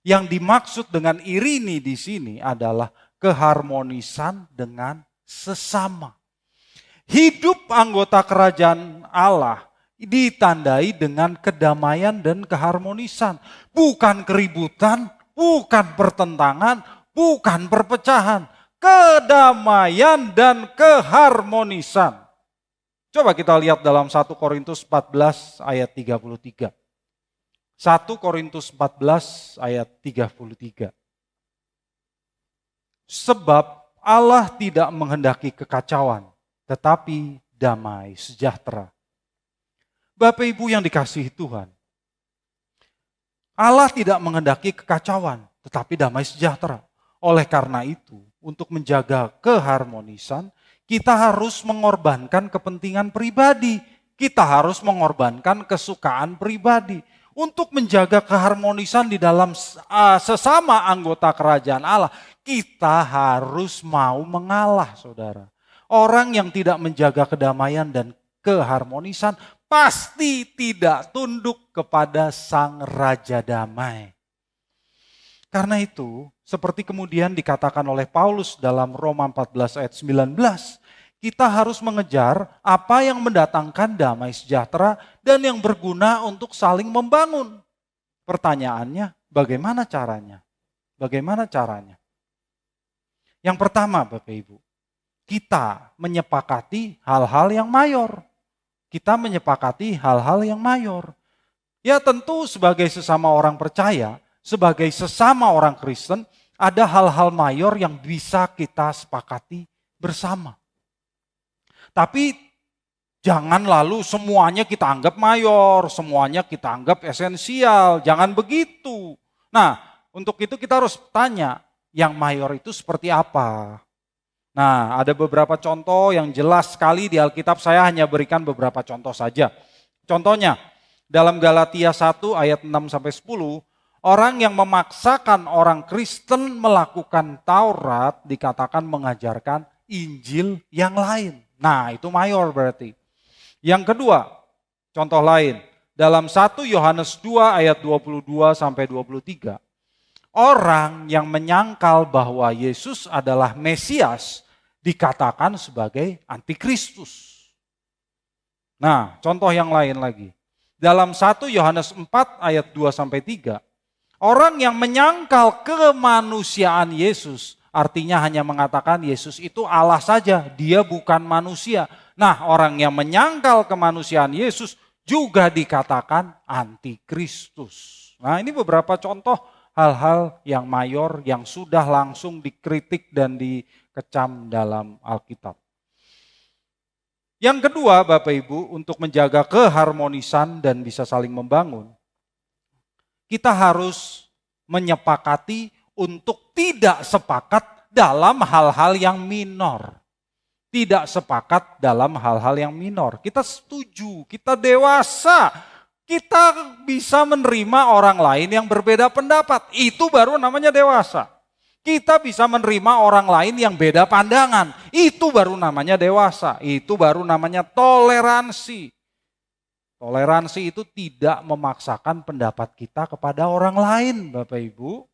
Yang dimaksud dengan irini di sini adalah keharmonisan dengan sesama. Hidup anggota kerajaan Allah ditandai dengan kedamaian dan keharmonisan. Bukan keributan, bukan pertentangan, bukan perpecahan. Kedamaian dan keharmonisan. Coba kita lihat dalam 1 Korintus 14 ayat 33. 1 Korintus 14 ayat 33. Sebab Allah tidak menghendaki kekacauan, tetapi damai sejahtera. Bapak Ibu yang dikasihi Tuhan, Allah tidak menghendaki kekacauan, tetapi damai sejahtera. Oleh karena itu, untuk menjaga keharmonisan, kita harus mengorbankan kepentingan pribadi. Kita harus mengorbankan kesukaan pribadi. Untuk menjaga keharmonisan di dalam sesama anggota kerajaan Allah, kita harus mau mengalah, saudara. Orang yang tidak menjaga kedamaian dan keharmonisan pasti tidak tunduk kepada Sang Raja Damai. Karena itu, Seperti kemudian dikatakan oleh Paulus dalam Roma 14 ayat 19, kita harus mengejar apa yang mendatangkan damai sejahtera dan yang berguna untuk saling membangun. Pertanyaannya, bagaimana caranya? Bagaimana caranya? Yang pertama, Bapak Ibu, kita menyepakati hal-hal yang mayor. Kita menyepakati hal-hal yang mayor. Ya tentu sebagai sesama orang percaya, sebagai sesama orang Kristen, ada hal-hal mayor yang bisa kita sepakati bersama. Tapi jangan lalu semuanya kita anggap mayor, semuanya kita anggap esensial, jangan begitu. Nah, untuk itu kita harus tanya, yang mayor itu seperti apa? Nah, ada beberapa contoh yang jelas sekali di Alkitab, saya hanya berikan beberapa contoh saja. Contohnya, dalam Galatia 1 ayat 6-10, orang yang memaksakan orang Kristen melakukan Taurat dikatakan mengajarkan Injil yang lain. Nah, itu mayor berarti. Yang kedua, contoh lain, dalam 1 Yohanes 2 ayat 22-23, orang yang menyangkal bahwa Yesus adalah Mesias dikatakan sebagai antikristus. Nah, contoh yang lain lagi. Dalam 1 Yohanes 4 ayat 2-3, orang yang menyangkal kemanusiaan Yesus, artinya hanya mengatakan Yesus itu Allah saja, dia bukan manusia. Nah, orang yang menyangkal kemanusiaan Yesus juga dikatakan antikristus. Nah, ini beberapa contoh hal-hal yang mayor yang sudah langsung dikritik dan dikecam dalam Alkitab. Yang kedua, Bapak Ibu, untuk menjaga keharmonisan dan bisa saling membangun, kita harus menyepakati untuk tidak sepakat dalam hal-hal yang minor. Tidak sepakat dalam hal-hal yang minor. Kita setuju, kita dewasa, kita bisa menerima orang lain yang berbeda pendapat. Itu baru namanya dewasa. Kita bisa menerima orang lain yang beda pandangan. Itu baru namanya dewasa. Itu baru namanya toleransi. Toleransi itu tidak memaksakan pendapat kita kepada orang lain, Bapak Ibu.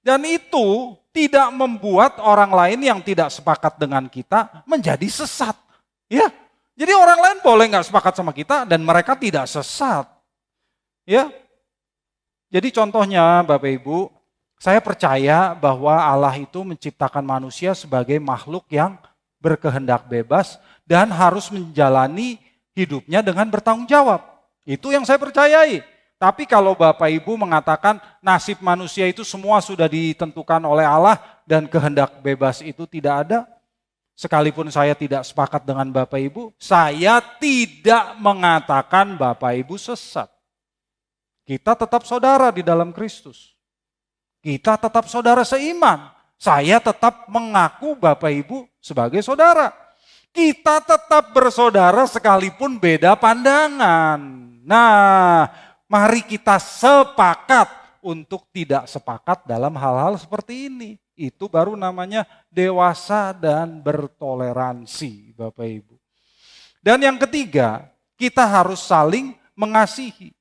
Dan itu tidak membuat orang lain yang tidak sepakat dengan kita menjadi sesat. Ya, jadi orang lain boleh nggak sepakat sama kita dan mereka tidak sesat. Ya, jadi contohnya Bapak Ibu, saya percaya bahwa Allah itu menciptakan manusia sebagai makhluk yang berkehendak bebas dan harus menjalani hidupnya dengan bertanggung jawab. Itu yang saya percayai. Tapi kalau Bapak Ibu mengatakan nasib manusia itu semua sudah ditentukan oleh Allah dan kehendak bebas itu tidak ada, sekalipun saya tidak sepakat dengan Bapak Ibu, saya tidak mengatakan Bapak Ibu sesat. Kita tetap saudara di dalam Kristus. Kita tetap saudara seiman. Saya tetap mengaku Bapak Ibu sebagai saudara. Kita tetap bersaudara sekalipun beda pandangan. Nah, mari kita sepakat untuk tidak sepakat dalam hal-hal seperti ini. Itu baru namanya dewasa dan bertoleransi, Bapak Ibu. Dan yang ketiga, kita harus saling mengasihi.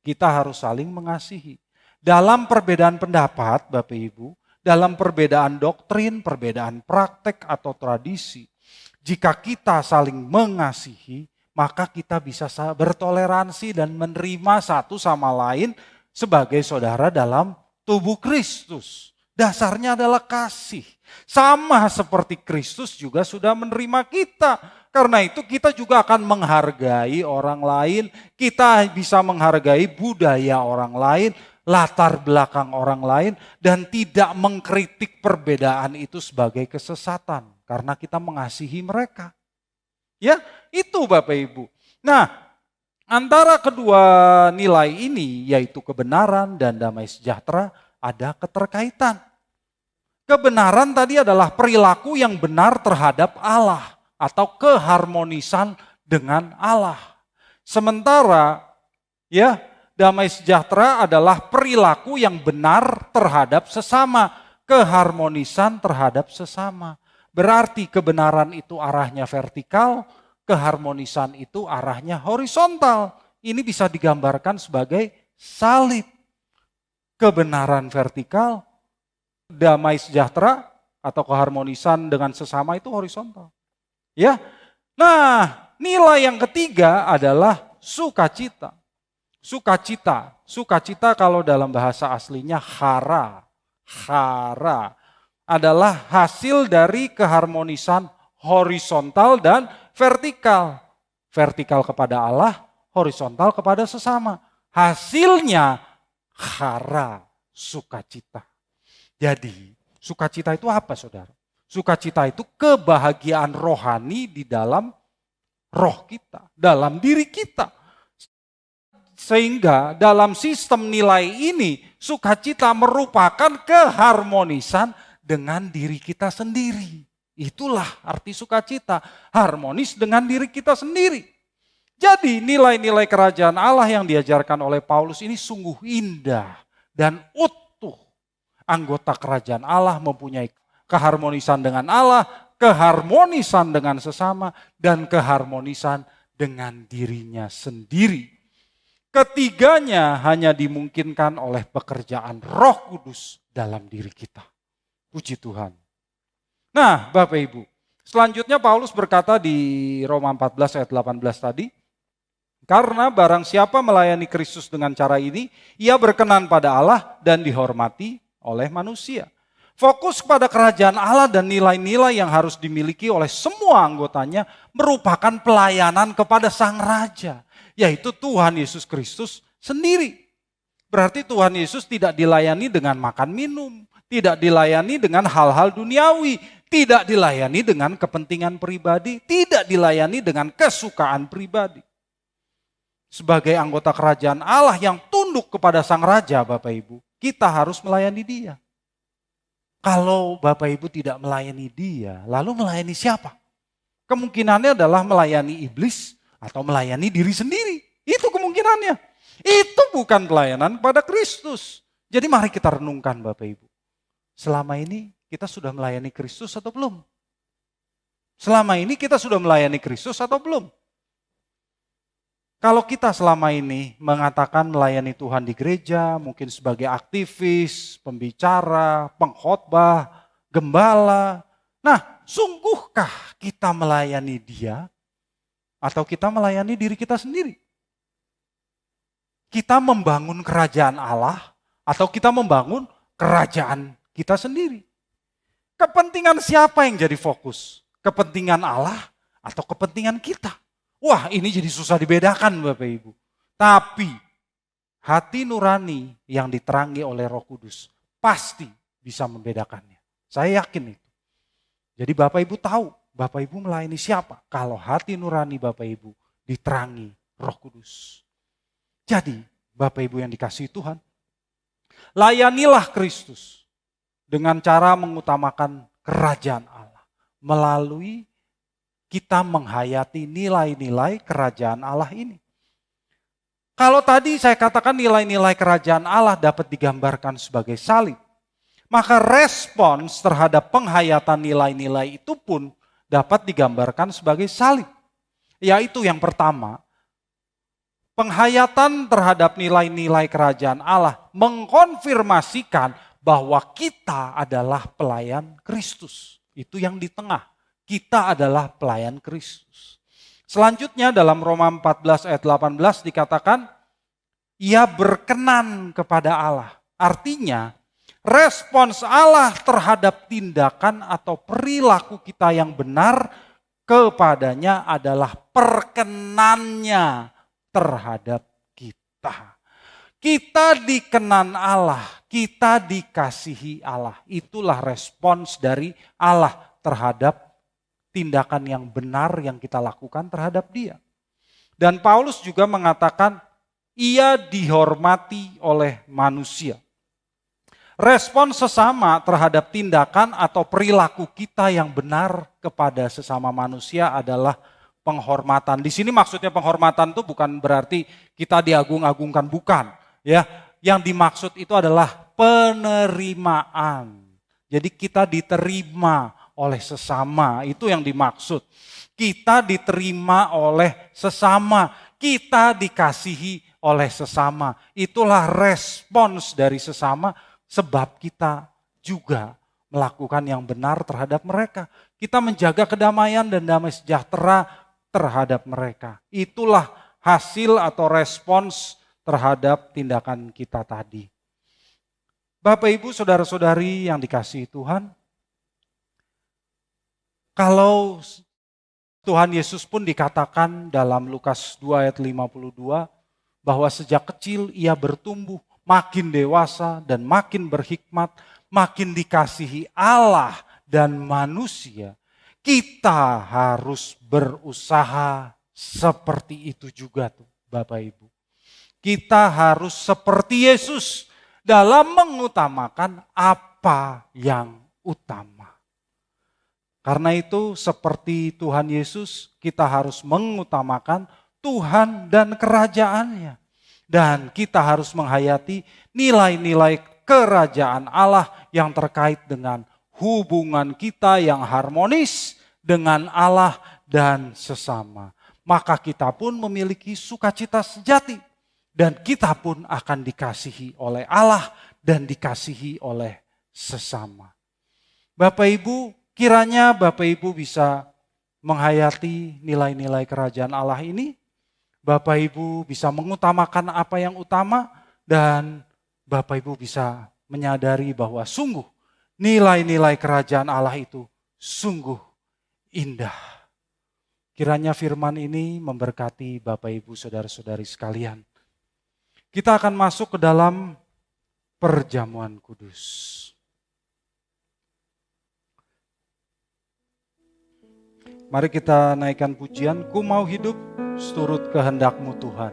Kita harus saling mengasihi. Dalam perbedaan pendapat, Bapak Ibu, dalam perbedaan doktrin, perbedaan praktek atau tradisi, jika kita saling mengasihi, maka kita bisa bertoleransi dan menerima satu sama lain sebagai saudara dalam tubuh Kristus. Dasarnya adalah kasih. Sama seperti Kristus juga sudah menerima kita. Karena itu kita juga akan menghargai orang lain, kita bisa menghargai budaya orang lain, latar belakang orang lain, dan tidak mengkritik perbedaan itu sebagai kesesatan. Karena kita mengasihi mereka. Ya, itu Bapak Ibu. Nah, antara kedua nilai ini, yaitu kebenaran dan damai sejahtera, ada keterkaitan. Kebenaran tadi adalah perilaku yang benar terhadap Allah atau keharmonisan dengan Allah. Sementara ya, damai sejahtera adalah perilaku yang benar terhadap sesama, keharmonisan terhadap sesama. Berarti kebenaran itu arahnya vertikal, keharmonisan itu arahnya horizontal. Ini bisa digambarkan sebagai salib. Kebenaran vertikal, damai sejahtera atau keharmonisan dengan sesama itu horizontal. Ya. Nah, nilai yang ketiga adalah sukacita. Sukacita. Sukacita kalau dalam bahasa aslinya hara. Hara adalah hasil dari keharmonisan horizontal dan vertikal. Vertikal kepada Allah, horizontal kepada sesama. Hasilnya hara, sukacita. Jadi, sukacita itu apa, saudara? Sukacita itu kebahagiaan rohani di dalam roh kita, dalam diri kita. Sehingga dalam sistem nilai ini, sukacita merupakan keharmonisan dengan diri kita sendiri. Itulah arti sukacita, harmonis dengan diri kita sendiri. Jadi nilai-nilai kerajaan Allah yang diajarkan oleh Paulus ini sungguh indah dan utuh. Anggota kerajaan Allah mempunyai keharmonisan dengan Allah, keharmonisan dengan sesama, dan keharmonisan dengan dirinya sendiri. Ketiganya hanya dimungkinkan oleh pekerjaan Roh Kudus dalam diri kita. Puji Tuhan. Nah, Bapak Ibu, selanjutnya Paulus berkata di Roma 14 ayat 18 tadi, karena barang siapa melayani Kristus dengan cara ini, ia berkenan pada Allah dan dihormati oleh manusia. Fokus pada kerajaan Allah dan nilai-nilai yang harus dimiliki oleh semua anggotanya merupakan pelayanan kepada Sang Raja, yaitu Tuhan Yesus Kristus sendiri. Berarti Tuhan Yesus tidak dilayani dengan makan minum, tidak dilayani dengan hal-hal duniawi, tidak dilayani dengan kepentingan pribadi, tidak dilayani dengan kesukaan pribadi. Sebagai anggota kerajaan Allah yang tunduk kepada Sang Raja, Bapak Ibu, kita harus melayani Dia. Kalau Bapak Ibu tidak melayani Dia, lalu melayani siapa? Kemungkinannya adalah melayani iblis atau melayani diri sendiri. Itu kemungkinannya. Itu bukan pelayanan kepada Kristus. Jadi mari kita renungkan Bapak Ibu. Selama ini kita sudah melayani Kristus atau belum? Selama ini kita sudah melayani Kristus atau belum? Kalau kita selama ini mengatakan melayani Tuhan di gereja, mungkin sebagai aktivis, pembicara, pengkhotbah, gembala. Nah, sungguhkah kita melayani Dia atau kita melayani diri kita sendiri? Kita membangun kerajaan Allah atau kita membangun kerajaan kita sendiri? Kepentingan siapa yang jadi fokus? Kepentingan Allah atau kepentingan kita? Wah, ini jadi susah dibedakan Bapak Ibu. Tapi hati nurani yang diterangi oleh Roh Kudus pasti bisa membedakannya. Saya yakin itu. Jadi Bapak Ibu tahu, Bapak Ibu melayani siapa? Kalau hati nurani Bapak Ibu diterangi Roh Kudus. Jadi Bapak Ibu yang dikasihi Tuhan, layanilah Kristus dengan cara mengutamakan kerajaan Allah melalui kita menghayati nilai-nilai kerajaan Allah ini. Kalau tadi saya katakan nilai-nilai kerajaan Allah dapat digambarkan sebagai salib, maka respons terhadap penghayatan nilai-nilai itu pun dapat digambarkan sebagai salib. Yaitu yang pertama, penghayatan terhadap nilai-nilai kerajaan Allah mengkonfirmasikan bahwa kita adalah pelayan Kristus. Itu yang di tengah. Kita adalah pelayan Kristus. Selanjutnya dalam Roma 14 ayat 18 dikatakan, ia berkenan kepada Allah. Artinya, respons Allah terhadap tindakan atau perilaku kita yang benar kepadanya adalah perkenannya terhadap kita. Kita dikenan Allah, kita dikasihi Allah. Itulah respons dari Allah terhadap tindakan yang benar yang kita lakukan terhadap Dia. Dan Paulus juga mengatakan, ia dihormati oleh manusia. Respon sesama terhadap tindakan atau perilaku kita yang benar kepada sesama manusia adalah penghormatan. Di sini maksudnya penghormatan itu bukan berarti kita diagung-agungkan, bukan. Ya, yang dimaksud itu adalah penerimaan. Jadi kita diterima oleh sesama, itu yang dimaksud. Kita diterima oleh sesama, kita dikasihi oleh sesama. Itulah respons dari sesama sebab kita juga melakukan yang benar terhadap mereka. Kita menjaga kedamaian dan damai sejahtera terhadap mereka. Itulah hasil atau respons terhadap tindakan kita tadi. Bapak, Ibu, saudara-saudari yang dikasihi Tuhan, kalau Tuhan Yesus pun dikatakan dalam Lukas 2 ayat 52 bahwa sejak kecil ia bertumbuh, makin dewasa dan makin berhikmat, makin dikasihi Allah dan manusia. Kita harus berusaha seperti itu juga tuh Bapak Ibu. Kita harus seperti Yesus dalam mengutamakan apa yang utama. Karena itu seperti Tuhan Yesus, kita harus mengutamakan Tuhan dan kerajaannya. Dan kita harus menghayati nilai-nilai kerajaan Allah yang terkait dengan hubungan kita yang harmonis dengan Allah dan sesama. Maka kita pun memiliki sukacita sejati. Dan kita pun akan dikasihi oleh Allah dan dikasihi oleh sesama. Bapak Ibu, kiranya Bapak Ibu bisa menghayati nilai-nilai kerajaan Allah ini. Bapak Ibu bisa mengutamakan apa yang utama dan Bapak Ibu bisa menyadari bahwa sungguh nilai-nilai kerajaan Allah itu sungguh indah. Kiranya firman ini memberkati Bapak Ibu saudara-saudari sekalian. Kita akan masuk ke dalam perjamuan kudus. Mari kita naikkan pujian, ku mau hidup seturut kehendak-Mu Tuhan.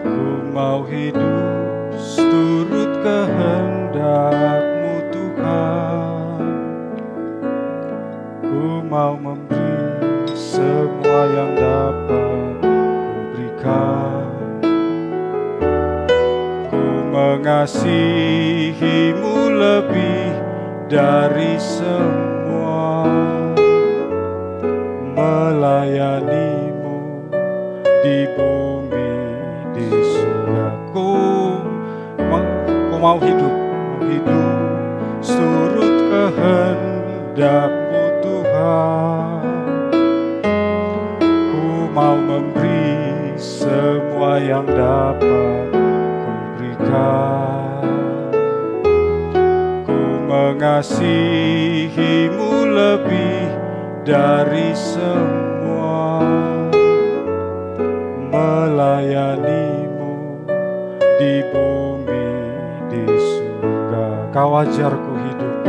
Ku mau hidup seturut kehendak-Mu Tuhan. Ku mau memberi semua yang dapat Ku berikan. Mengasihi-Mu lebih dari semua, melayani-Mu di bumi, di surga. Ku mau hidup seturut kehendak-Mu Tuhan. Ku mau memberi semua yang dapat Ku mengasihi-Mu lebih dari semua, melayani-Mu di bumi, di surga. Kau ajar ku hidup,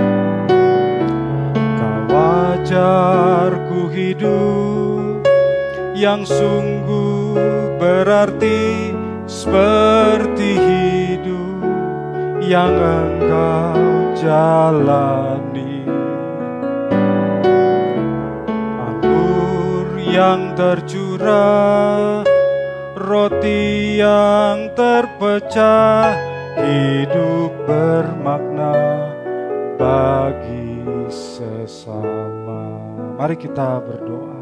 Kau ajar ku hidup yang sungguh berarti seperti hidup yang Engkau jalani. Anggur yang tercurah, roti yang terpecah, hidup bermakna bagi sesama. Mari kita berdoa.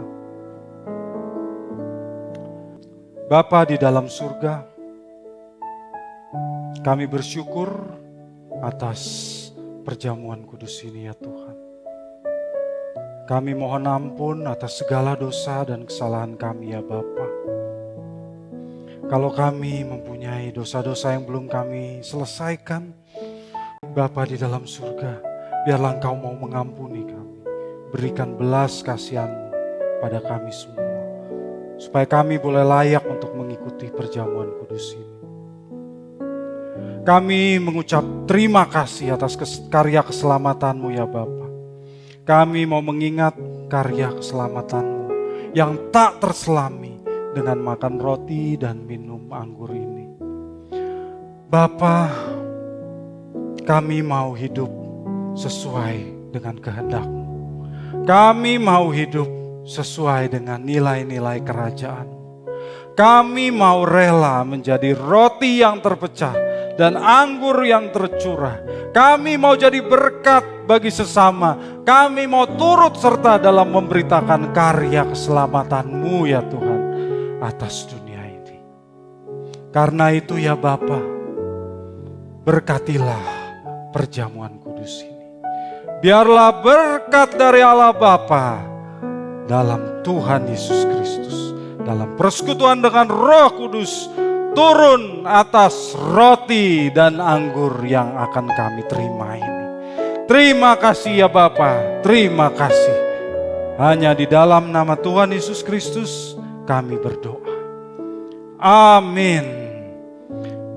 Bapa di dalam surga, kami bersyukur atas perjamuan kudus ini ya Tuhan. Kami mohon ampun atas segala dosa dan kesalahan kami ya Bapa. Kalau kami mempunyai dosa-dosa yang belum kami selesaikan, Bapa di dalam surga, biarlah Engkau mau mengampuni kami. Berikan belas kasihan-Mu pada kami semua, supaya kami boleh layak untuk mengikuti perjamuan kudus ini. Kami mengucap terima kasih atas karya keselamatan-Mu ya Bapa. Kami mau mengingat karya keselamatan-Mu yang tak terselami dengan makan roti dan minum anggur ini. Bapa, kami mau hidup sesuai dengan kehendak-Mu. Kami mau hidup sesuai dengan nilai-nilai kerajaan. Kami mau rela menjadi roti yang terpecah dan anggur yang tercurah. Kami mau jadi berkat bagi sesama. Kami mau turut serta dalam memberitakan karya keselamatan-Mu ya Tuhan atas dunia ini. Karena itu ya Bapa, berkatilah perjamuan kudus ini. Biarlah berkat dari Allah Bapa dalam Tuhan Yesus Kristus, dalam persekutuan dengan Roh Kudus, turun atas roti dan anggur yang akan kami terima ini. Terima kasih ya Bapa, terima kasih. Hanya di dalam nama Tuhan Yesus Kristus kami berdoa. Amin.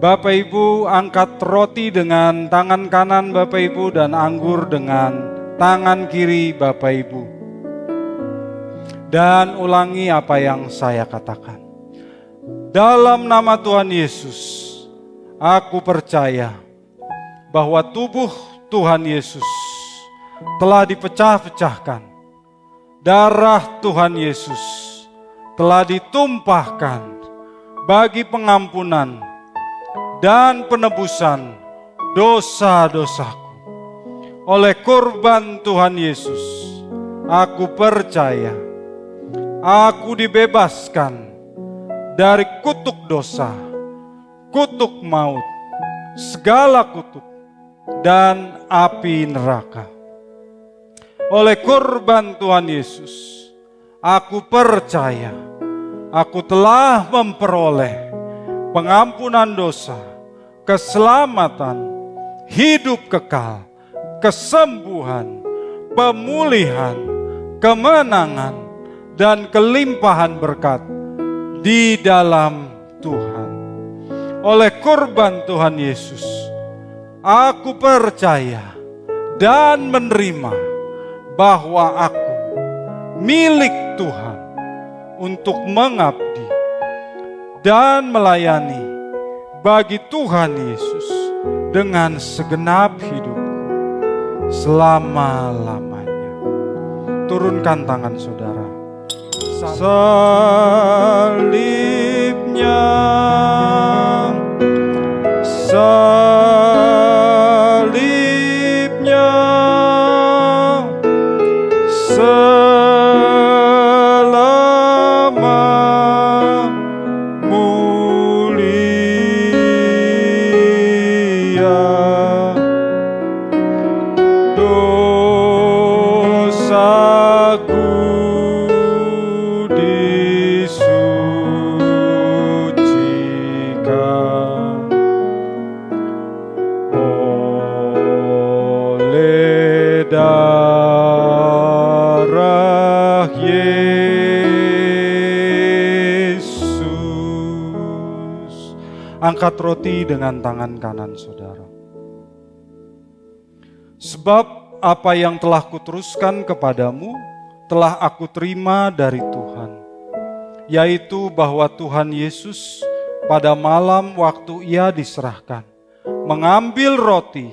Bapak Ibu angkat roti dengan tangan kanan Bapak Ibu dan anggur dengan tangan kiri Bapak Ibu. Dan ulangi apa yang saya katakan. Dalam nama Tuhan Yesus, aku percaya bahwa tubuh Tuhan Yesus telah dipecah-pecahkan. Darah Tuhan Yesus telah ditumpahkan bagi pengampunan dan penebusan dosa-dosaku. Oleh kurban Tuhan Yesus, aku percaya aku dibebaskan dari kutuk dosa, kutuk maut, segala kutuk, dan api neraka. Oleh kurban Tuhan Yesus, aku percaya aku telah memperoleh pengampunan dosa, keselamatan, hidup kekal, kesembuhan, pemulihan, kemenangan, dan kelimpahan berkat di dalam Tuhan. Oleh kurban Tuhan Yesus, aku percaya dan menerima bahwa aku milik Tuhan untuk mengabdi dan melayani bagi Tuhan Yesus dengan segenap hidup selama-lamanya. Turunkan tangan saudara. Salibnya, salibnya, darah Yesus. Angkat roti dengan tangan kanan saudara. Sebab apa yang telah kuteruskan kepadamu telah aku terima dari Tuhan, yaitu bahwa Tuhan Yesus pada malam waktu Ia diserahkan, mengambil roti,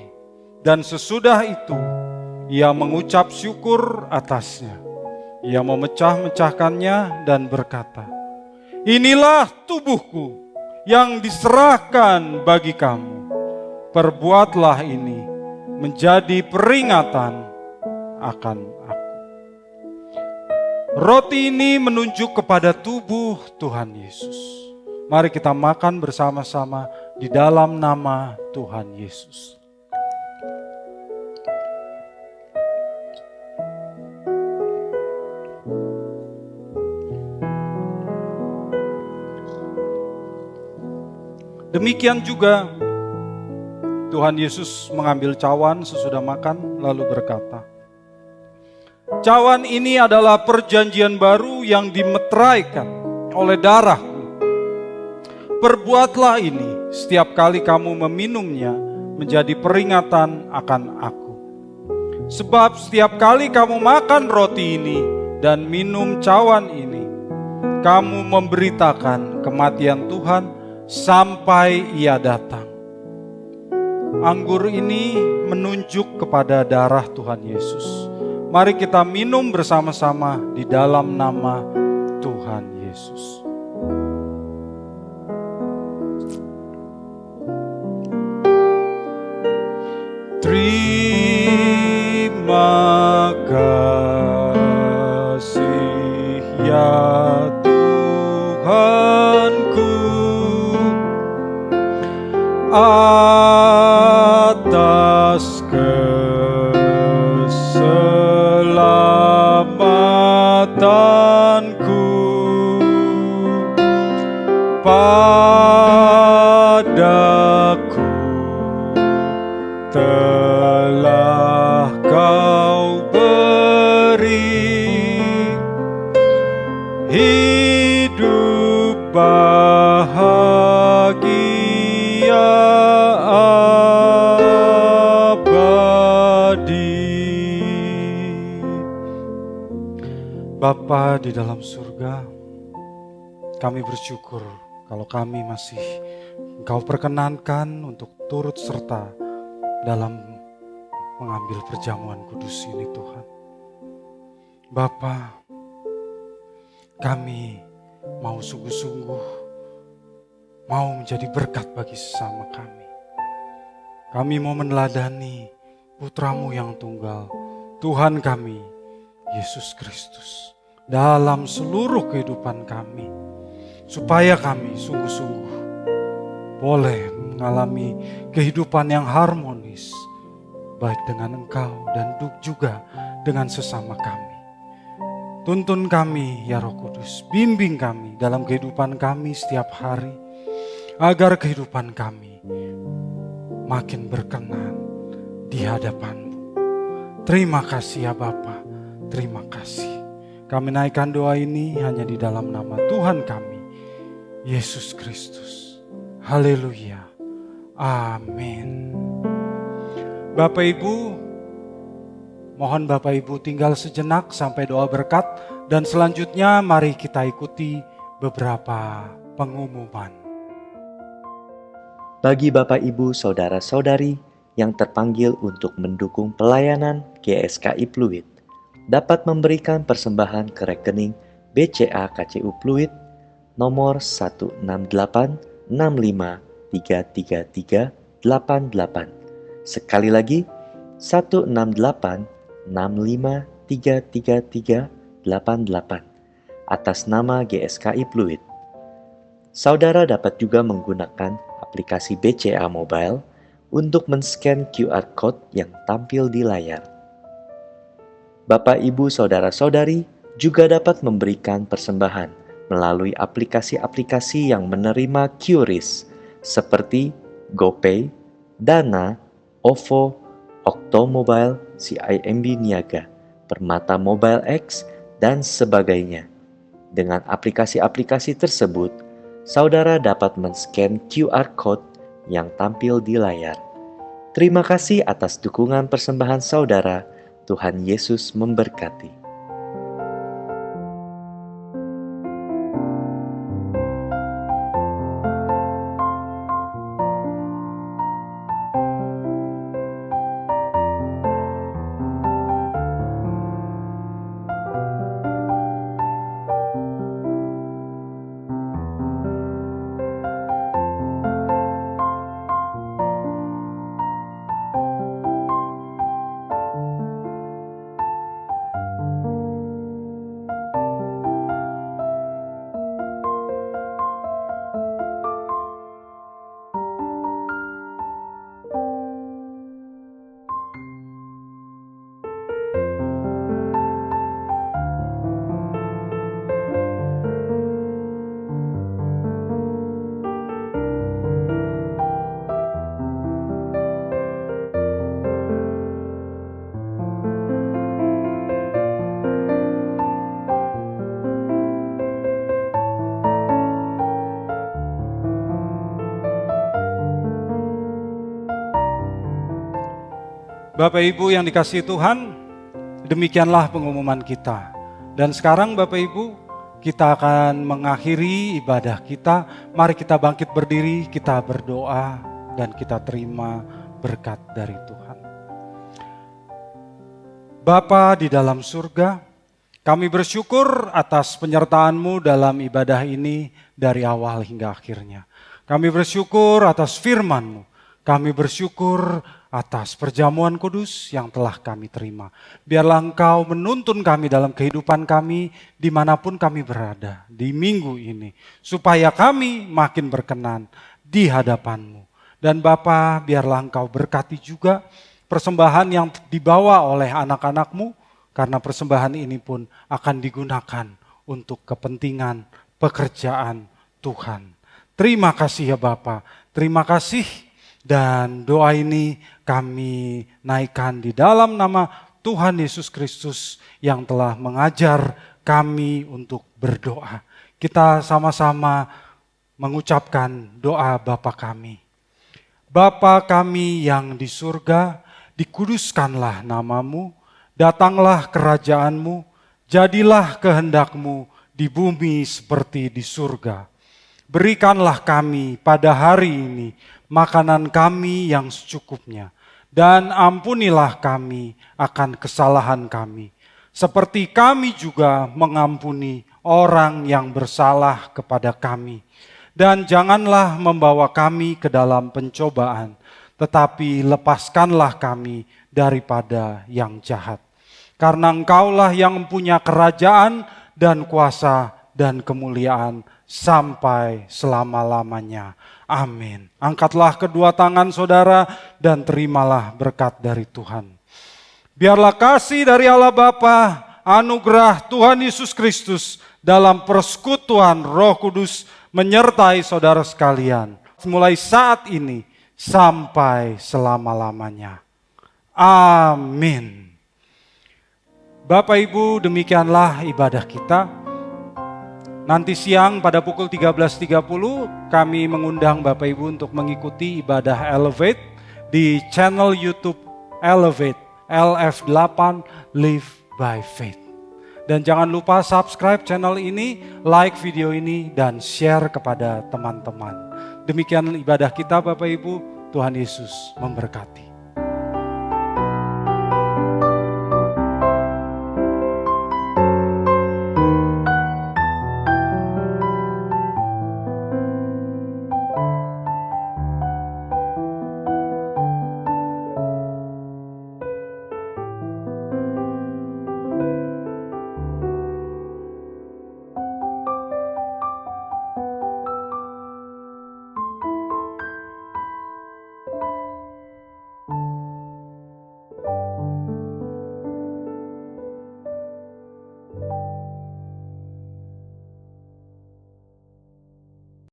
dan sesudah itu Ia mengucap syukur atasnya. Ia memecah-mecahkannya dan berkata, "Inilah tubuhku yang diserahkan bagi kamu. Perbuatlah ini menjadi peringatan akan aku." Roti ini menunjuk kepada tubuh Tuhan Yesus. Mari kita makan bersama-sama di dalam nama Tuhan Yesus. Demikian juga Tuhan Yesus mengambil cawan sesudah makan lalu berkata, "Cawan ini adalah perjanjian baru yang dimeteraikan oleh darahku. Perbuatlah ini setiap kali kamu meminumnya menjadi peringatan akan aku. Sebab setiap kali kamu makan roti ini dan minum cawan ini, kamu memberitakan kematian Tuhan sampai Ia datang." Anggur ini menunjuk kepada darah Tuhan Yesus. Mari kita minum bersama-sama di dalam nama Tuhan Yesus. Terima kasih ya Tuhanku atas keselamatanku padaku telah kau beri hidup bahagia abadi. Bapa di dalam surga, kami bersyukur kalau kami masih Engkau perkenankan untuk turut serta dalam mengambil perjamuan kudus ini Tuhan. Bapa, kami mau sungguh-sungguh mau menjadi berkat bagi sesama kami. Kami mau meneladani Putramu yang tunggal, Tuhan kami, Yesus Kristus, dalam seluruh kehidupan kami. Supaya kami sungguh-sungguh boleh mengalami kehidupan yang harmonis, baik dengan Engkau dan juga dengan sesama kami. Tuntun kami ya Roh Kudus, bimbing kami dalam kehidupan kami setiap hari, agar kehidupan kami makin berkenan di hadapan-Mu. Terima kasih ya Bapa, terima kasih. Kami naikkan doa ini hanya di dalam nama Tuhan kami, Yesus Kristus. Haleluya. Amin. Bapak Ibu, mohon Bapak Ibu tinggal sejenak sampai doa berkat, dan selanjutnya mari kita ikuti beberapa pengumuman. Bagi Bapak Ibu Saudara-saudari yang terpanggil untuk mendukung pelayanan GSKI Pluit, dapat memberikan persembahan ke rekening BCA KCU Pluit nomor 16865333888. Sekali lagi, 16865333888 atas nama GSKI Pluit. Saudara dapat juga menggunakan aplikasi BCA Mobile untuk men-scan QR Code yang tampil di layar. Bapak, Ibu, Saudara-saudari juga dapat memberikan persembahan melalui aplikasi-aplikasi yang menerima QRIS seperti GoPay, Dana, OVO, Oktomobile, CIMB Niaga, Permata Mobile X, dan sebagainya. Dengan aplikasi-aplikasi tersebut, saudara dapat men-scan QR Code yang tampil di layar. Terima kasih atas dukungan persembahan saudara. Tuhan Yesus memberkati. Bapak Ibu yang dikasihi Tuhan, demikianlah pengumuman kita. Dan sekarang Bapak Ibu, kita akan mengakhiri ibadah kita. Mari kita bangkit berdiri, kita berdoa dan kita terima berkat dari Tuhan. Bapa di dalam surga, kami bersyukur atas penyertaan-Mu dalam ibadah ini dari awal hingga akhirnya. Kami bersyukur atas firman-Mu. Kami bersyukur atas perjamuan kudus yang telah kami terima. Biarlah Engkau menuntun kami dalam kehidupan kami dimanapun kami berada di minggu ini. Supaya kami makin berkenan di hadapan-Mu. Dan Bapa, biarlah Engkau berkati juga persembahan yang dibawa oleh anak-anak-Mu. Karena persembahan ini pun akan digunakan untuk kepentingan pekerjaan Tuhan. Terima kasih ya Bapa, terima kasih. Dan doa ini kami naikkan di dalam nama Tuhan Yesus Kristus yang telah mengajar kami untuk berdoa. Kita sama-sama mengucapkan doa Bapa kami. Bapa kami yang di surga, dikuduskanlah nama-Mu, datanglah kerajaan-Mu, jadilah kehendak-Mu di bumi seperti di surga. Berikanlah kami pada hari ini makanan kami yang secukupnya, dan ampunilah kami akan kesalahan kami, seperti kami juga mengampuni orang yang bersalah kepada kami. Dan janganlah membawa kami ke dalam pencobaan, tetapi lepaskanlah kami daripada yang jahat. Karena Engkaulah yang mempunyai kerajaan dan kuasa dan kemuliaan sampai selama-lamanya. Amin. Angkatlah kedua tangan saudara dan terimalah berkat dari Tuhan. Biarlah kasih dari Allah Bapa, anugerah Tuhan Yesus Kristus dalam persekutuan Roh Kudus menyertai saudara sekalian. Mulai saat ini sampai selama-lamanya. Amin. Bapak Ibu, demikianlah ibadah kita. Nanti siang pada pukul 13.30 kami mengundang Bapak Ibu untuk mengikuti ibadah Elevate di channel YouTube Elevate LF8 Live by Faith. Dan jangan lupa subscribe channel ini, like video ini, dan share kepada teman-teman. Demikian ibadah kita Bapak Ibu, Tuhan Yesus memberkati.